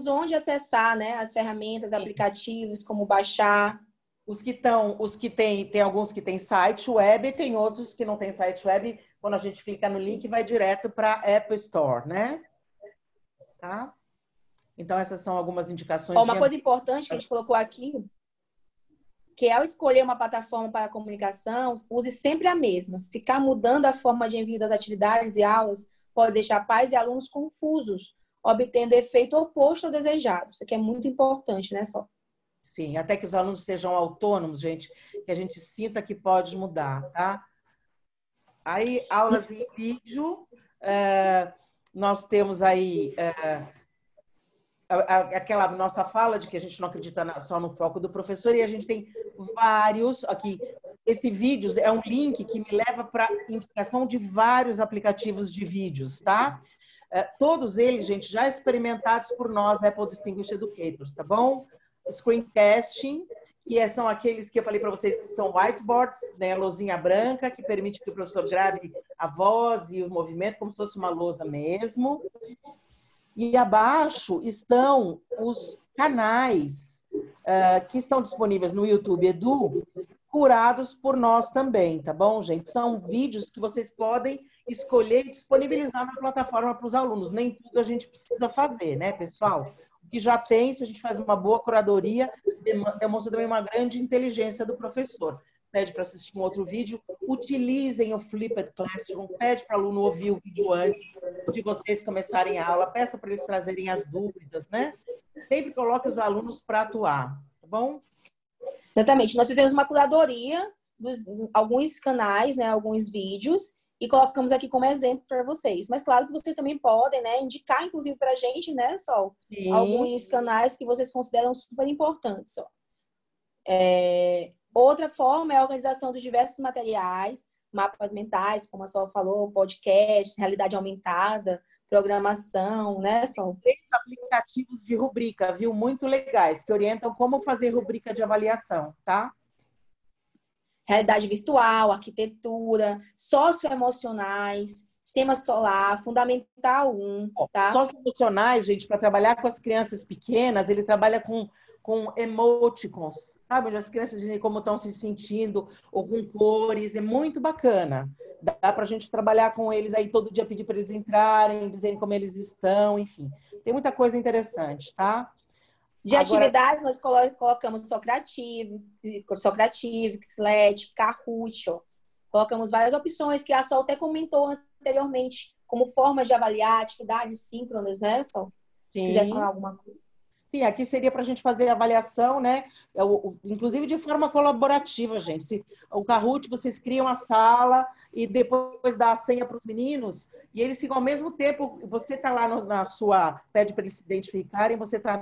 onde acessar, né, as ferramentas, aplicativos, como baixar. Tem alguns que têm site web, tem outros que não têm site web. Quando a gente clica no link, vai direto para a Apple Store, né? Tá? Então, essas são algumas indicações. Uma coisa importante que a gente colocou aqui, que ao escolher uma plataforma para comunicação, use sempre a mesma. Ficar mudando a forma de envio das atividades e aulas pode deixar pais e alunos confusos, obtendo efeito oposto ao desejado. Isso aqui é muito importante, né, Sol? Sim, até que os alunos sejam autônomos, gente, que a gente sinta que pode mudar, tá? Aí, aulas em vídeo, nós temos aí aquela nossa fala de que a gente não acredita só no foco do professor, e a gente tem vários aqui. Esse vídeos é um link que me leva para a indicação de vários aplicativos de vídeos, tá? Todos eles, gente, já experimentados por nós, Apple Distinguished Educators, tá bom? Screencasting, que são aqueles que eu falei para vocês que são whiteboards, né, lousinha branca, que permite que o professor grave a voz e o movimento como se fosse uma lousa mesmo. E abaixo estão os canais que estão disponíveis no YouTube Edu, curados por nós também, tá bom, gente? São vídeos que vocês podem escolher e disponibilizar na plataforma para os alunos. Nem tudo a gente precisa fazer, né, pessoal? O que já tem, se a gente faz uma boa curadoria, demonstra também uma grande inteligência do professor. Pede para assistir um outro vídeo, utilizem o Flipped Classroom, pede para o aluno ouvir o vídeo antes de vocês começarem a aula, peça para eles trazerem as dúvidas, né? Sempre coloque os alunos para atuar, tá bom? Exatamente. Nós fizemos uma curadoria dos alguns canais, né, alguns vídeos, e colocamos aqui como exemplo para vocês. Mas claro que vocês também podem, né, indicar, inclusive, para a gente, né, Sol, Sim. Alguns canais que vocês consideram super importantes, Sol. Outra forma é a organização dos diversos materiais, mapas mentais, como a Sol falou, podcasts, realidade aumentada, programação, né, Sol? aplicativos de rubrica, viu? Muito legais, que orientam como fazer rubrica de avaliação, tá? Realidade virtual, arquitetura, socioemocionais, sistema solar, fundamental 1, tá? Socioemocionais, gente, para trabalhar com as crianças pequenas, ele trabalha com emoticons, sabe? Onde as crianças dizem como estão se sentindo, ou com cores, é muito bacana. Dá para a gente trabalhar com eles aí todo dia, pedir para eles entrarem, dizerem como eles estão, enfim. Tem muita coisa interessante, tá? De Agora, atividades, nós colocamos Socrative, Slack, Kahoot. Colocamos várias opções que a Sol até comentou anteriormente, como formas de avaliar atividades síncronas, né, Sol? Se quiser falar sim. alguma coisa. Sim, aqui seria para a gente fazer avaliação, né? Inclusive de forma colaborativa, gente. O Kahoot, vocês criam a sala e depois dá a senha para os meninos e eles ficam ao mesmo tempo. Você está lá na sua, pede para eles se identificarem, você está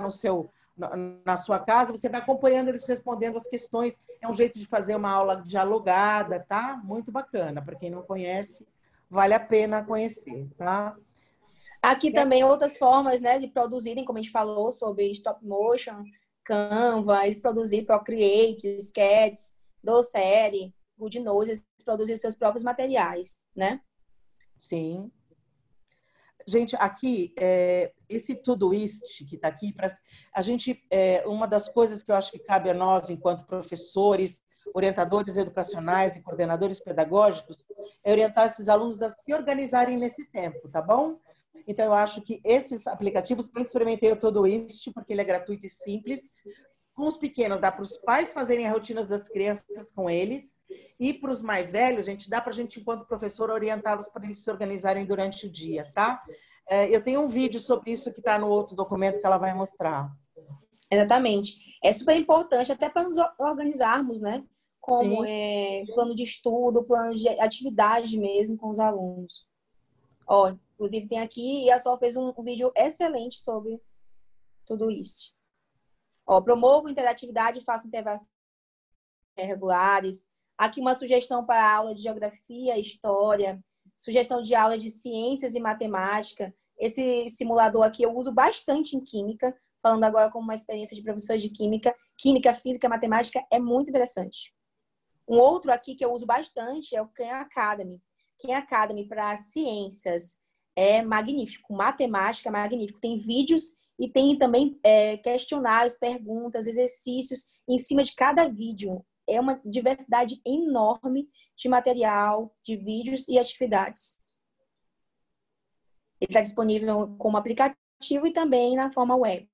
na sua casa, você vai acompanhando eles respondendo as questões. É um jeito de fazer uma aula dialogada, tá? Muito bacana. Para quem não conhece, vale a pena conhecer, tá? Aqui também outras formas, né, de produzirem, como a gente falou sobre stop motion, Canva, eles produzirem Procreate, Sketch, Docere, Goodnotes, eles produzem seus próprios materiais, né? Sim. Gente, aqui, esse Todoist que está aqui, a gente, uma das coisas que eu acho que cabe a nós, enquanto professores, orientadores educacionais e coordenadores pedagógicos, é orientar esses alunos a se organizarem nesse tempo, tá bom? Então, eu acho que esses aplicativos, eu experimentei o Todoist, porque ele é gratuito e simples. Com os pequenos, dá para os pais fazerem as rotinas das crianças com eles. E para os mais velhos, gente, dá para a gente, enquanto professor, orientá-los para eles se organizarem durante o dia, tá? Eu tenho um vídeo sobre isso que está no outro documento que ela vai mostrar. Exatamente. É super importante até para nos organizarmos, né? Como Sim. Plano de estudo, plano de atividade mesmo com os alunos. Ó, inclusive tem aqui, e a Sol fez um vídeo excelente sobre tudo isso. Ó, promovo interatividade e faço intervenções regulares. Aqui uma sugestão para a aula de geografia, história, sugestão de aula de ciências e matemática. Esse simulador aqui eu uso bastante em química, falando agora como uma experiência de professor de química. Química, física, matemática é muito interessante. Um outro aqui que eu uso bastante é o Khan Academy. Khan Academy para ciências é magnífico, matemática é magnífico. Tem vídeos e tem também questionários, perguntas, exercícios em cima de cada vídeo. É uma diversidade enorme de material, de vídeos e atividades. Ele está disponível como aplicativo e também na forma web.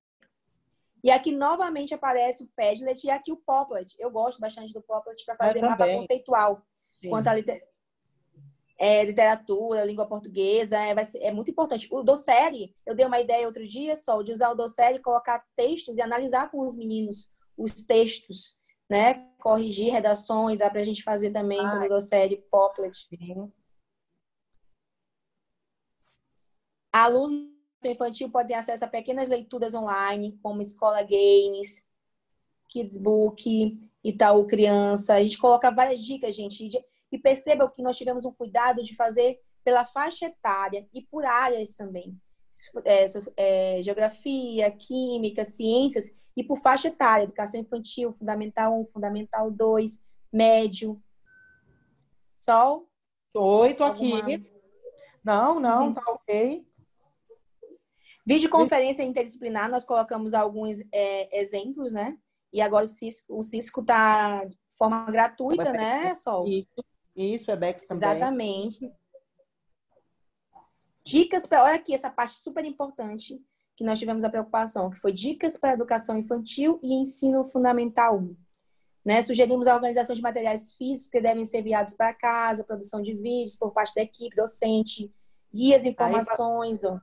E aqui novamente aparece o Padlet e aqui o Popplet. Eu gosto bastante do Popplet para fazer mapa conceitual. Sim. Quanto à literatura, língua portuguesa, é muito importante. O Docere, eu dei uma ideia outro dia, Sol, de usar o Docere, colocar textos e analisar com os meninos os textos, né? Corrigir redações, dá para a gente fazer também pelo Docere, Popplet. Sim. Alunos infantil podem ter acesso a pequenas leituras online, como Escola Games, Kidsbook, Itaú Criança. A gente coloca várias dicas, gente. E percebam que nós tivemos um cuidado de fazer pela faixa etária e por áreas também. Geografia, química, ciências e por faixa etária. Educação infantil, Fundamental 1, Fundamental 2, médio. Sol? Oi, tô aqui. Não, tá ok. Videoconferência interdisciplinar, nós colocamos alguns exemplos, né? E agora o Cisco está de forma gratuita, né, Sol? Isso, Webex também. Exatamente. Dicas para... Olha aqui essa parte super importante que nós tivemos a preocupação, que foi dicas para educação infantil e ensino fundamental 1. Né? Sugerimos a organização de materiais físicos que devem ser enviados para casa, produção de vídeos por parte da equipe docente, guias, informações... Ó.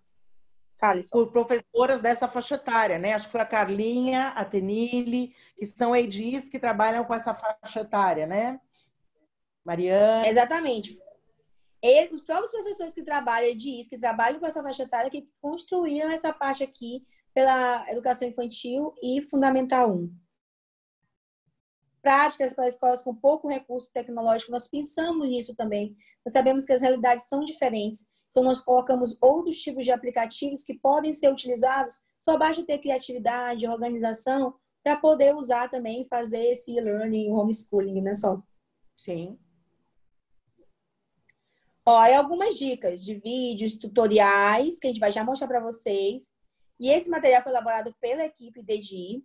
Por professoras dessa faixa etária, né? Acho que foi a Carlinha, a Tenille, que são EDs que trabalham com essa faixa etária, né? Mariana. Exatamente. Os próprios professores que trabalham, EDs, que trabalham com essa faixa etária, que construíram essa parte aqui pela educação infantil e fundamental 1. Práticas para escolas com pouco recurso tecnológico, nós pensamos nisso também. Nós sabemos que as realidades são diferentes. Então, nós colocamos outros tipos de aplicativos que podem ser utilizados Só basta ter criatividade, organização, para poder usar também e fazer esse e-learning, homeschooling, né, só? Sim. Ó, aí algumas dicas de vídeos, tutoriais, que a gente vai já mostrar para vocês. E esse material foi elaborado pela equipe DEDI,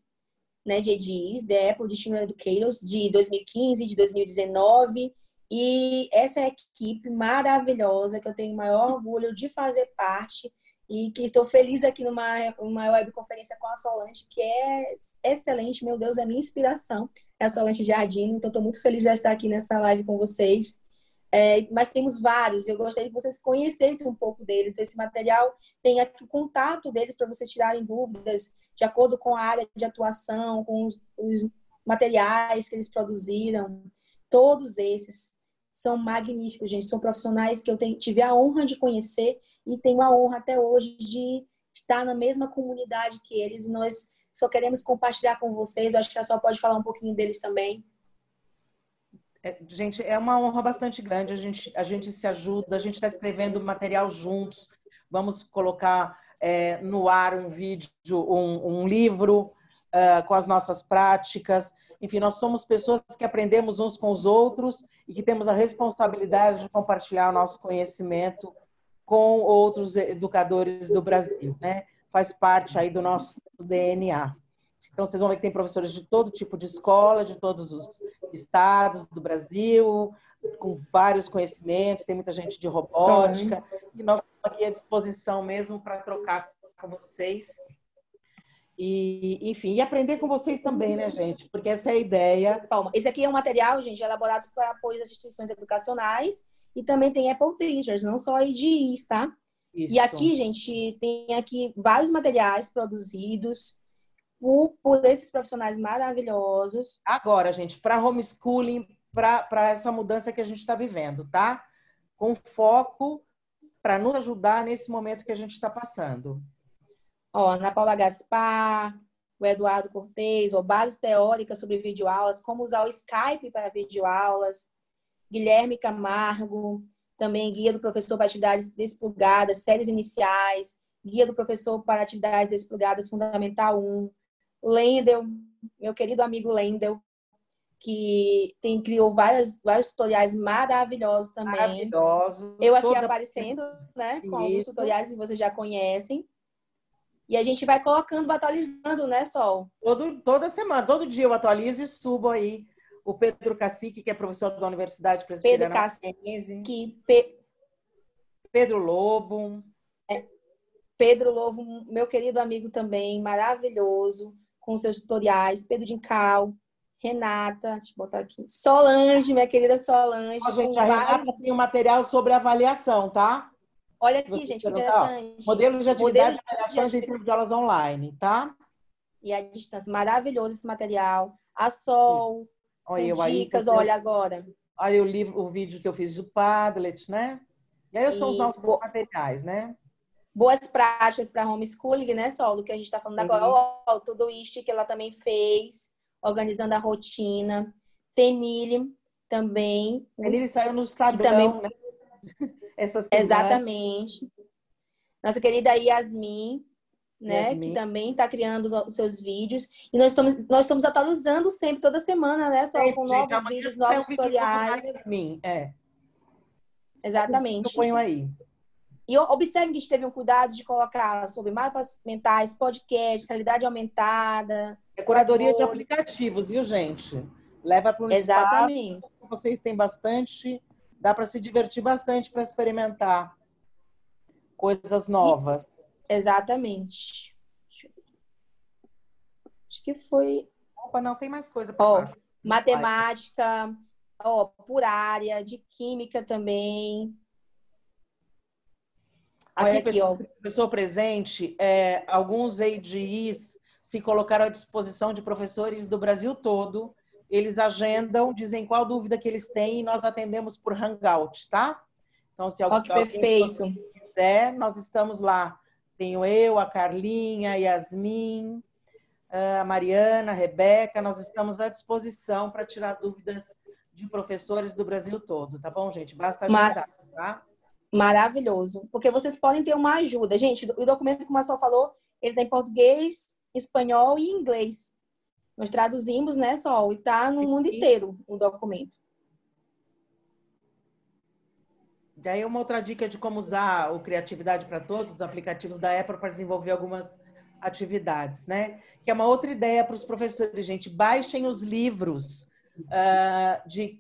né, de EDIs, The Apple Dictionary Educators, de 2015, de 2019. E essa equipe maravilhosa, que eu tenho o maior orgulho de fazer parte, e que estou feliz aqui numa webconferência com a Solange, que é excelente, meu Deus, é minha inspiração, é a Solange Giardino, então estou muito feliz de estar aqui nessa live com vocês. Mas temos vários, e eu gostaria que vocês conhecessem um pouco deles, desse material, tem aqui o contato deles para vocês tirarem dúvidas, de acordo com a área de atuação, com os materiais que eles produziram, todos esses são magníficos, gente, são profissionais que eu tive a honra de conhecer e tenho a honra até hoje de estar na mesma comunidade que eles, e nós só queremos compartilhar com vocês, eu acho que a Sol pode falar um pouquinho deles também. Gente, é uma honra bastante grande, a gente se ajuda, a gente está escrevendo material juntos, vamos colocar no ar um vídeo, um livro com as nossas práticas, enfim, nós somos pessoas que aprendemos uns com os outros e que temos a responsabilidade de compartilhar o nosso conhecimento com outros educadores do Brasil, né? Faz parte aí do nosso DNA. Então, vocês vão ver que tem professores de todo tipo de escola, de todos os estados do Brasil, com vários conhecimentos, tem muita gente de robótica, e nós estamos aqui à disposição mesmo para trocar com vocês. E, enfim, e aprender com vocês também, né, gente? Porque essa é a ideia. Bom, esse aqui é um material, gente, elaborado para apoio das instituições educacionais, e também tem Apple Teachers, não só IDEs, tá? Isso. E aqui, gente, tem aqui vários materiais produzidos por esses profissionais maravilhosos. Agora, gente, para homeschooling, para essa mudança que a gente está vivendo, tá? Com foco para nos ajudar nesse momento que a gente está passando. Ó, Ana Paula Gaspar, o Eduardo Cortez, ó, bases teóricas sobre videoaulas, como usar o Skype para videoaulas, Guilherme Camargo, também guia do professor para atividades desplugadas, séries iniciais, guia do professor para atividades desplugadas, Fundamental 1, o Lendel, meu querido amigo Lendel, que criou vários tutoriais maravilhosos também. Maravilhosos. Eu aqui aparecendo, né, com alguns tutoriais que vocês já conhecem. E a gente vai colocando, vai atualizando, né, Sol? Toda semana, todo dia eu atualizo e subo aí o Pedro Cacique, que é professor da Universidade Presbiteriana. Pedro Cacique. Pedro Lobo. Pedro Lobo, meu querido amigo também, maravilhoso, com seus tutoriais. Pedro Dincal, Renata, deixa eu botar aqui. Solange, minha querida Solange. Gente, a Renata tem um material sobre avaliação, tá? Olha aqui, gente, interessante. Modelos de atividade e avaliações em tempo de aulas online, tá? E a distância. Maravilhoso esse material. A Sol, dicas, olha agora. Olha o vídeo que eu fiz do Padlet, né? E aí são os nossos materiais, né? Boas práticas para homeschooling, né, Sol? Do que a gente está falando agora. Ó, tudo isso que ela também fez, organizando a rotina. Tenille também. Tenille saiu no Estadão, né? Essa semana. Exatamente. Nossa querida Yasmin, né? Que também está criando os seus vídeos. E nós estamos atualizando sempre, toda semana, né? Só com novos vídeos, novos tutoriais. Yasmin, Exatamente. Eu ponho aí. E observe que a gente teve um cuidado de colocar sobre mapas mentais, podcast, realidade aumentada. Curadoria de aplicativos, viu, gente? Leva para um Exatamente. espaço. Vocês têm bastante, dá para se divertir bastante para experimentar coisas novas. Exatamente. Acho que foi. Opa, não tem mais coisa para baixo. Matemática, por área, de química também. Aqui, professor presente, alguns ADIs se colocaram à disposição de professores do Brasil todo. Eles agendam, dizem qual dúvida que eles têm e nós atendemos por Hangout, tá? Então, se alguém quiser, nós estamos lá. Tenho eu, a Carlinha, a Yasmin, a Mariana, a Rebeca, nós estamos à disposição para tirar dúvidas de professores do Brasil todo, tá bom, gente? Basta agendar, tá? Maravilhoso. Porque vocês podem ter uma ajuda. Gente, o documento, como a Sol falou, ele está em português, espanhol e inglês. Nós traduzimos, né, Sol? E está no mundo inteiro o documento. Daí uma outra dica de como usar o Criatividade para Todos, os aplicativos da Apple, para desenvolver algumas atividades, né? Que é uma outra ideia para os professores, gente. Baixem os livros de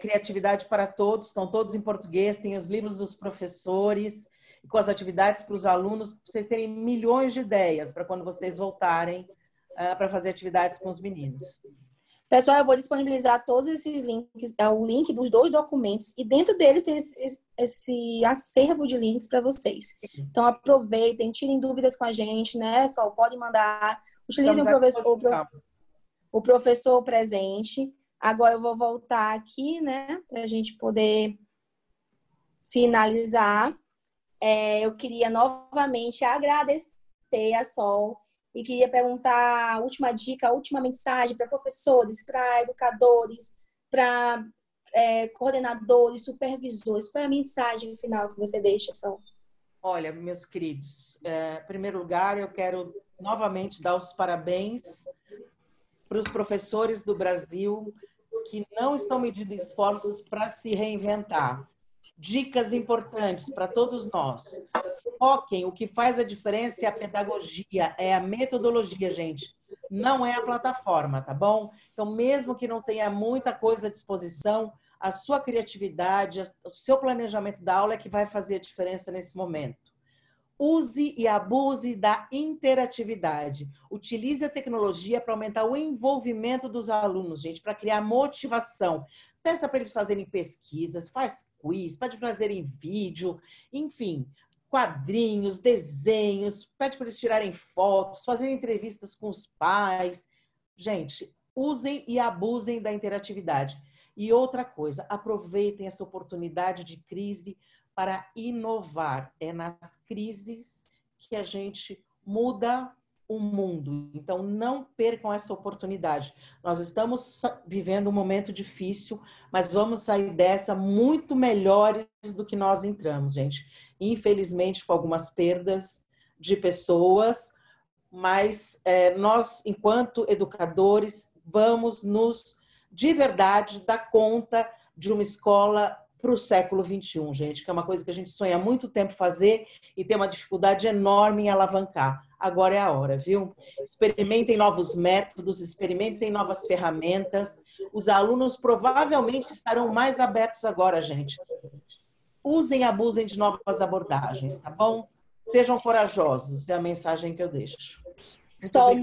Criatividade para Todos, estão todos em português, tem os livros dos professores, com as atividades para os alunos, para vocês terem milhões de ideias para quando vocês voltarem para fazer atividades com os meninos. Pessoal, eu vou disponibilizar todos esses links, o link dos 2 documentos, e dentro deles tem esse acervo de links para vocês. Então, aproveitem, tirem dúvidas com a gente, né? Só podem mandar, utilizem o professor presente. Agora eu vou voltar aqui, né? Para a gente poder finalizar. Eu queria novamente agradecer a Sol. E queria perguntar a última dica, a última mensagem para professores, para educadores, para coordenadores, supervisores. Qual é a mensagem final que você deixa, Sol? Olha, meus queridos, em primeiro lugar, eu quero novamente dar os parabéns para os professores do Brasil que não estão medindo esforços para se reinventar. Dicas importantes para todos nós. Foquem, o que faz a diferença é a pedagogia, é a metodologia, gente. Não é a plataforma, tá bom? Então, mesmo que não tenha muita coisa à disposição, a sua criatividade, o seu planejamento da aula é que vai fazer a diferença nesse momento. Use e abuse da interatividade. Utilize a tecnologia para aumentar o envolvimento dos alunos, gente, para criar motivação. Peça para eles fazerem pesquisas, faz quiz, pede para fazerem vídeo, enfim, quadrinhos, desenhos, pede para eles tirarem fotos, fazerem entrevistas com os pais. Gente, usem e abusem da interatividade. E outra coisa, aproveitem essa oportunidade de crise para inovar. É nas crises que a gente muda o mundo. Então, não percam essa oportunidade. Nós estamos vivendo um momento difícil, mas vamos sair dessa muito melhores do que nós entramos, gente. Infelizmente, com algumas perdas de pessoas, mas nós, enquanto educadores, vamos de verdade, dar conta de uma escola para o século XXI, gente, que é uma coisa que a gente sonha há muito tempo fazer e tem uma dificuldade enorme em alavancar. Agora é a hora, viu? Experimentem novos métodos, experimentem novas ferramentas. Os alunos provavelmente estarão mais abertos agora, gente. Usem e abusem de novas abordagens, tá bom? Sejam corajosos, é a mensagem que eu deixo.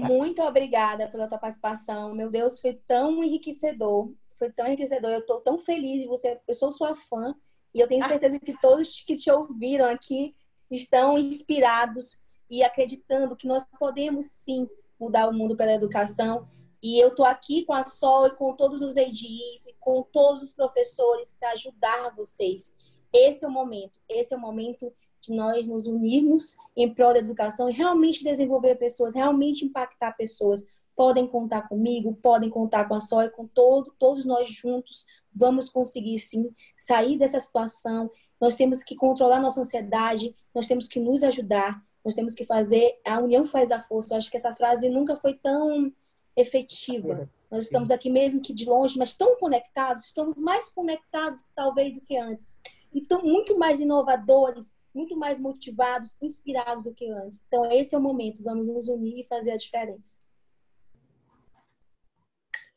Muito obrigada pela tua participação. Meu Deus, foi tão enriquecedor. Foi tão enriquecedor. Eu estou tão feliz de você. Eu sou sua fã e eu tenho certeza que todos que te ouviram aqui estão inspirados e acreditando que nós podemos sim mudar o mundo pela educação. E eu estou aqui com a Sol e com todos os ADs e com todos os professores para ajudar vocês. Esse é o momento de nós nos unirmos em prol da educação e realmente desenvolver pessoas, realmente impactar pessoas. Podem contar comigo, podem contar com a Sol e com todos nós juntos. Vamos conseguir, sim, sair dessa situação. Nós temos que controlar nossa ansiedade, nós temos que nos ajudar, nós temos que fazer, a união faz a força. Eu acho que essa frase nunca foi tão efetiva. Nós estamos aqui mesmo que de longe, mas tão conectados, estamos mais conectados talvez do que antes. Então, muito mais inovadores, muito mais motivados, inspirados do que antes. Então, esse é o momento. Vamos nos unir e fazer a diferença.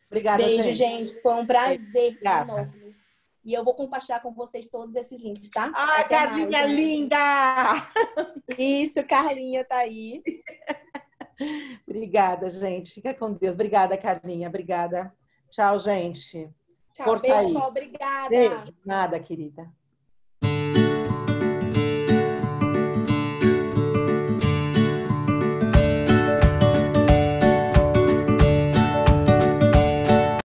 Obrigada, beijo, gente. Foi um prazer enorme. E eu vou compartilhar com vocês todos esses links, tá? Ah, Carlinha linda! Isso, Carlinha tá aí. Obrigada, gente. Fica com Deus. Obrigada, Carlinha. Obrigada. Tchau, gente. Tchau, Força beijo, aí. pessoal. Obrigada. Beijo. Nada, querida.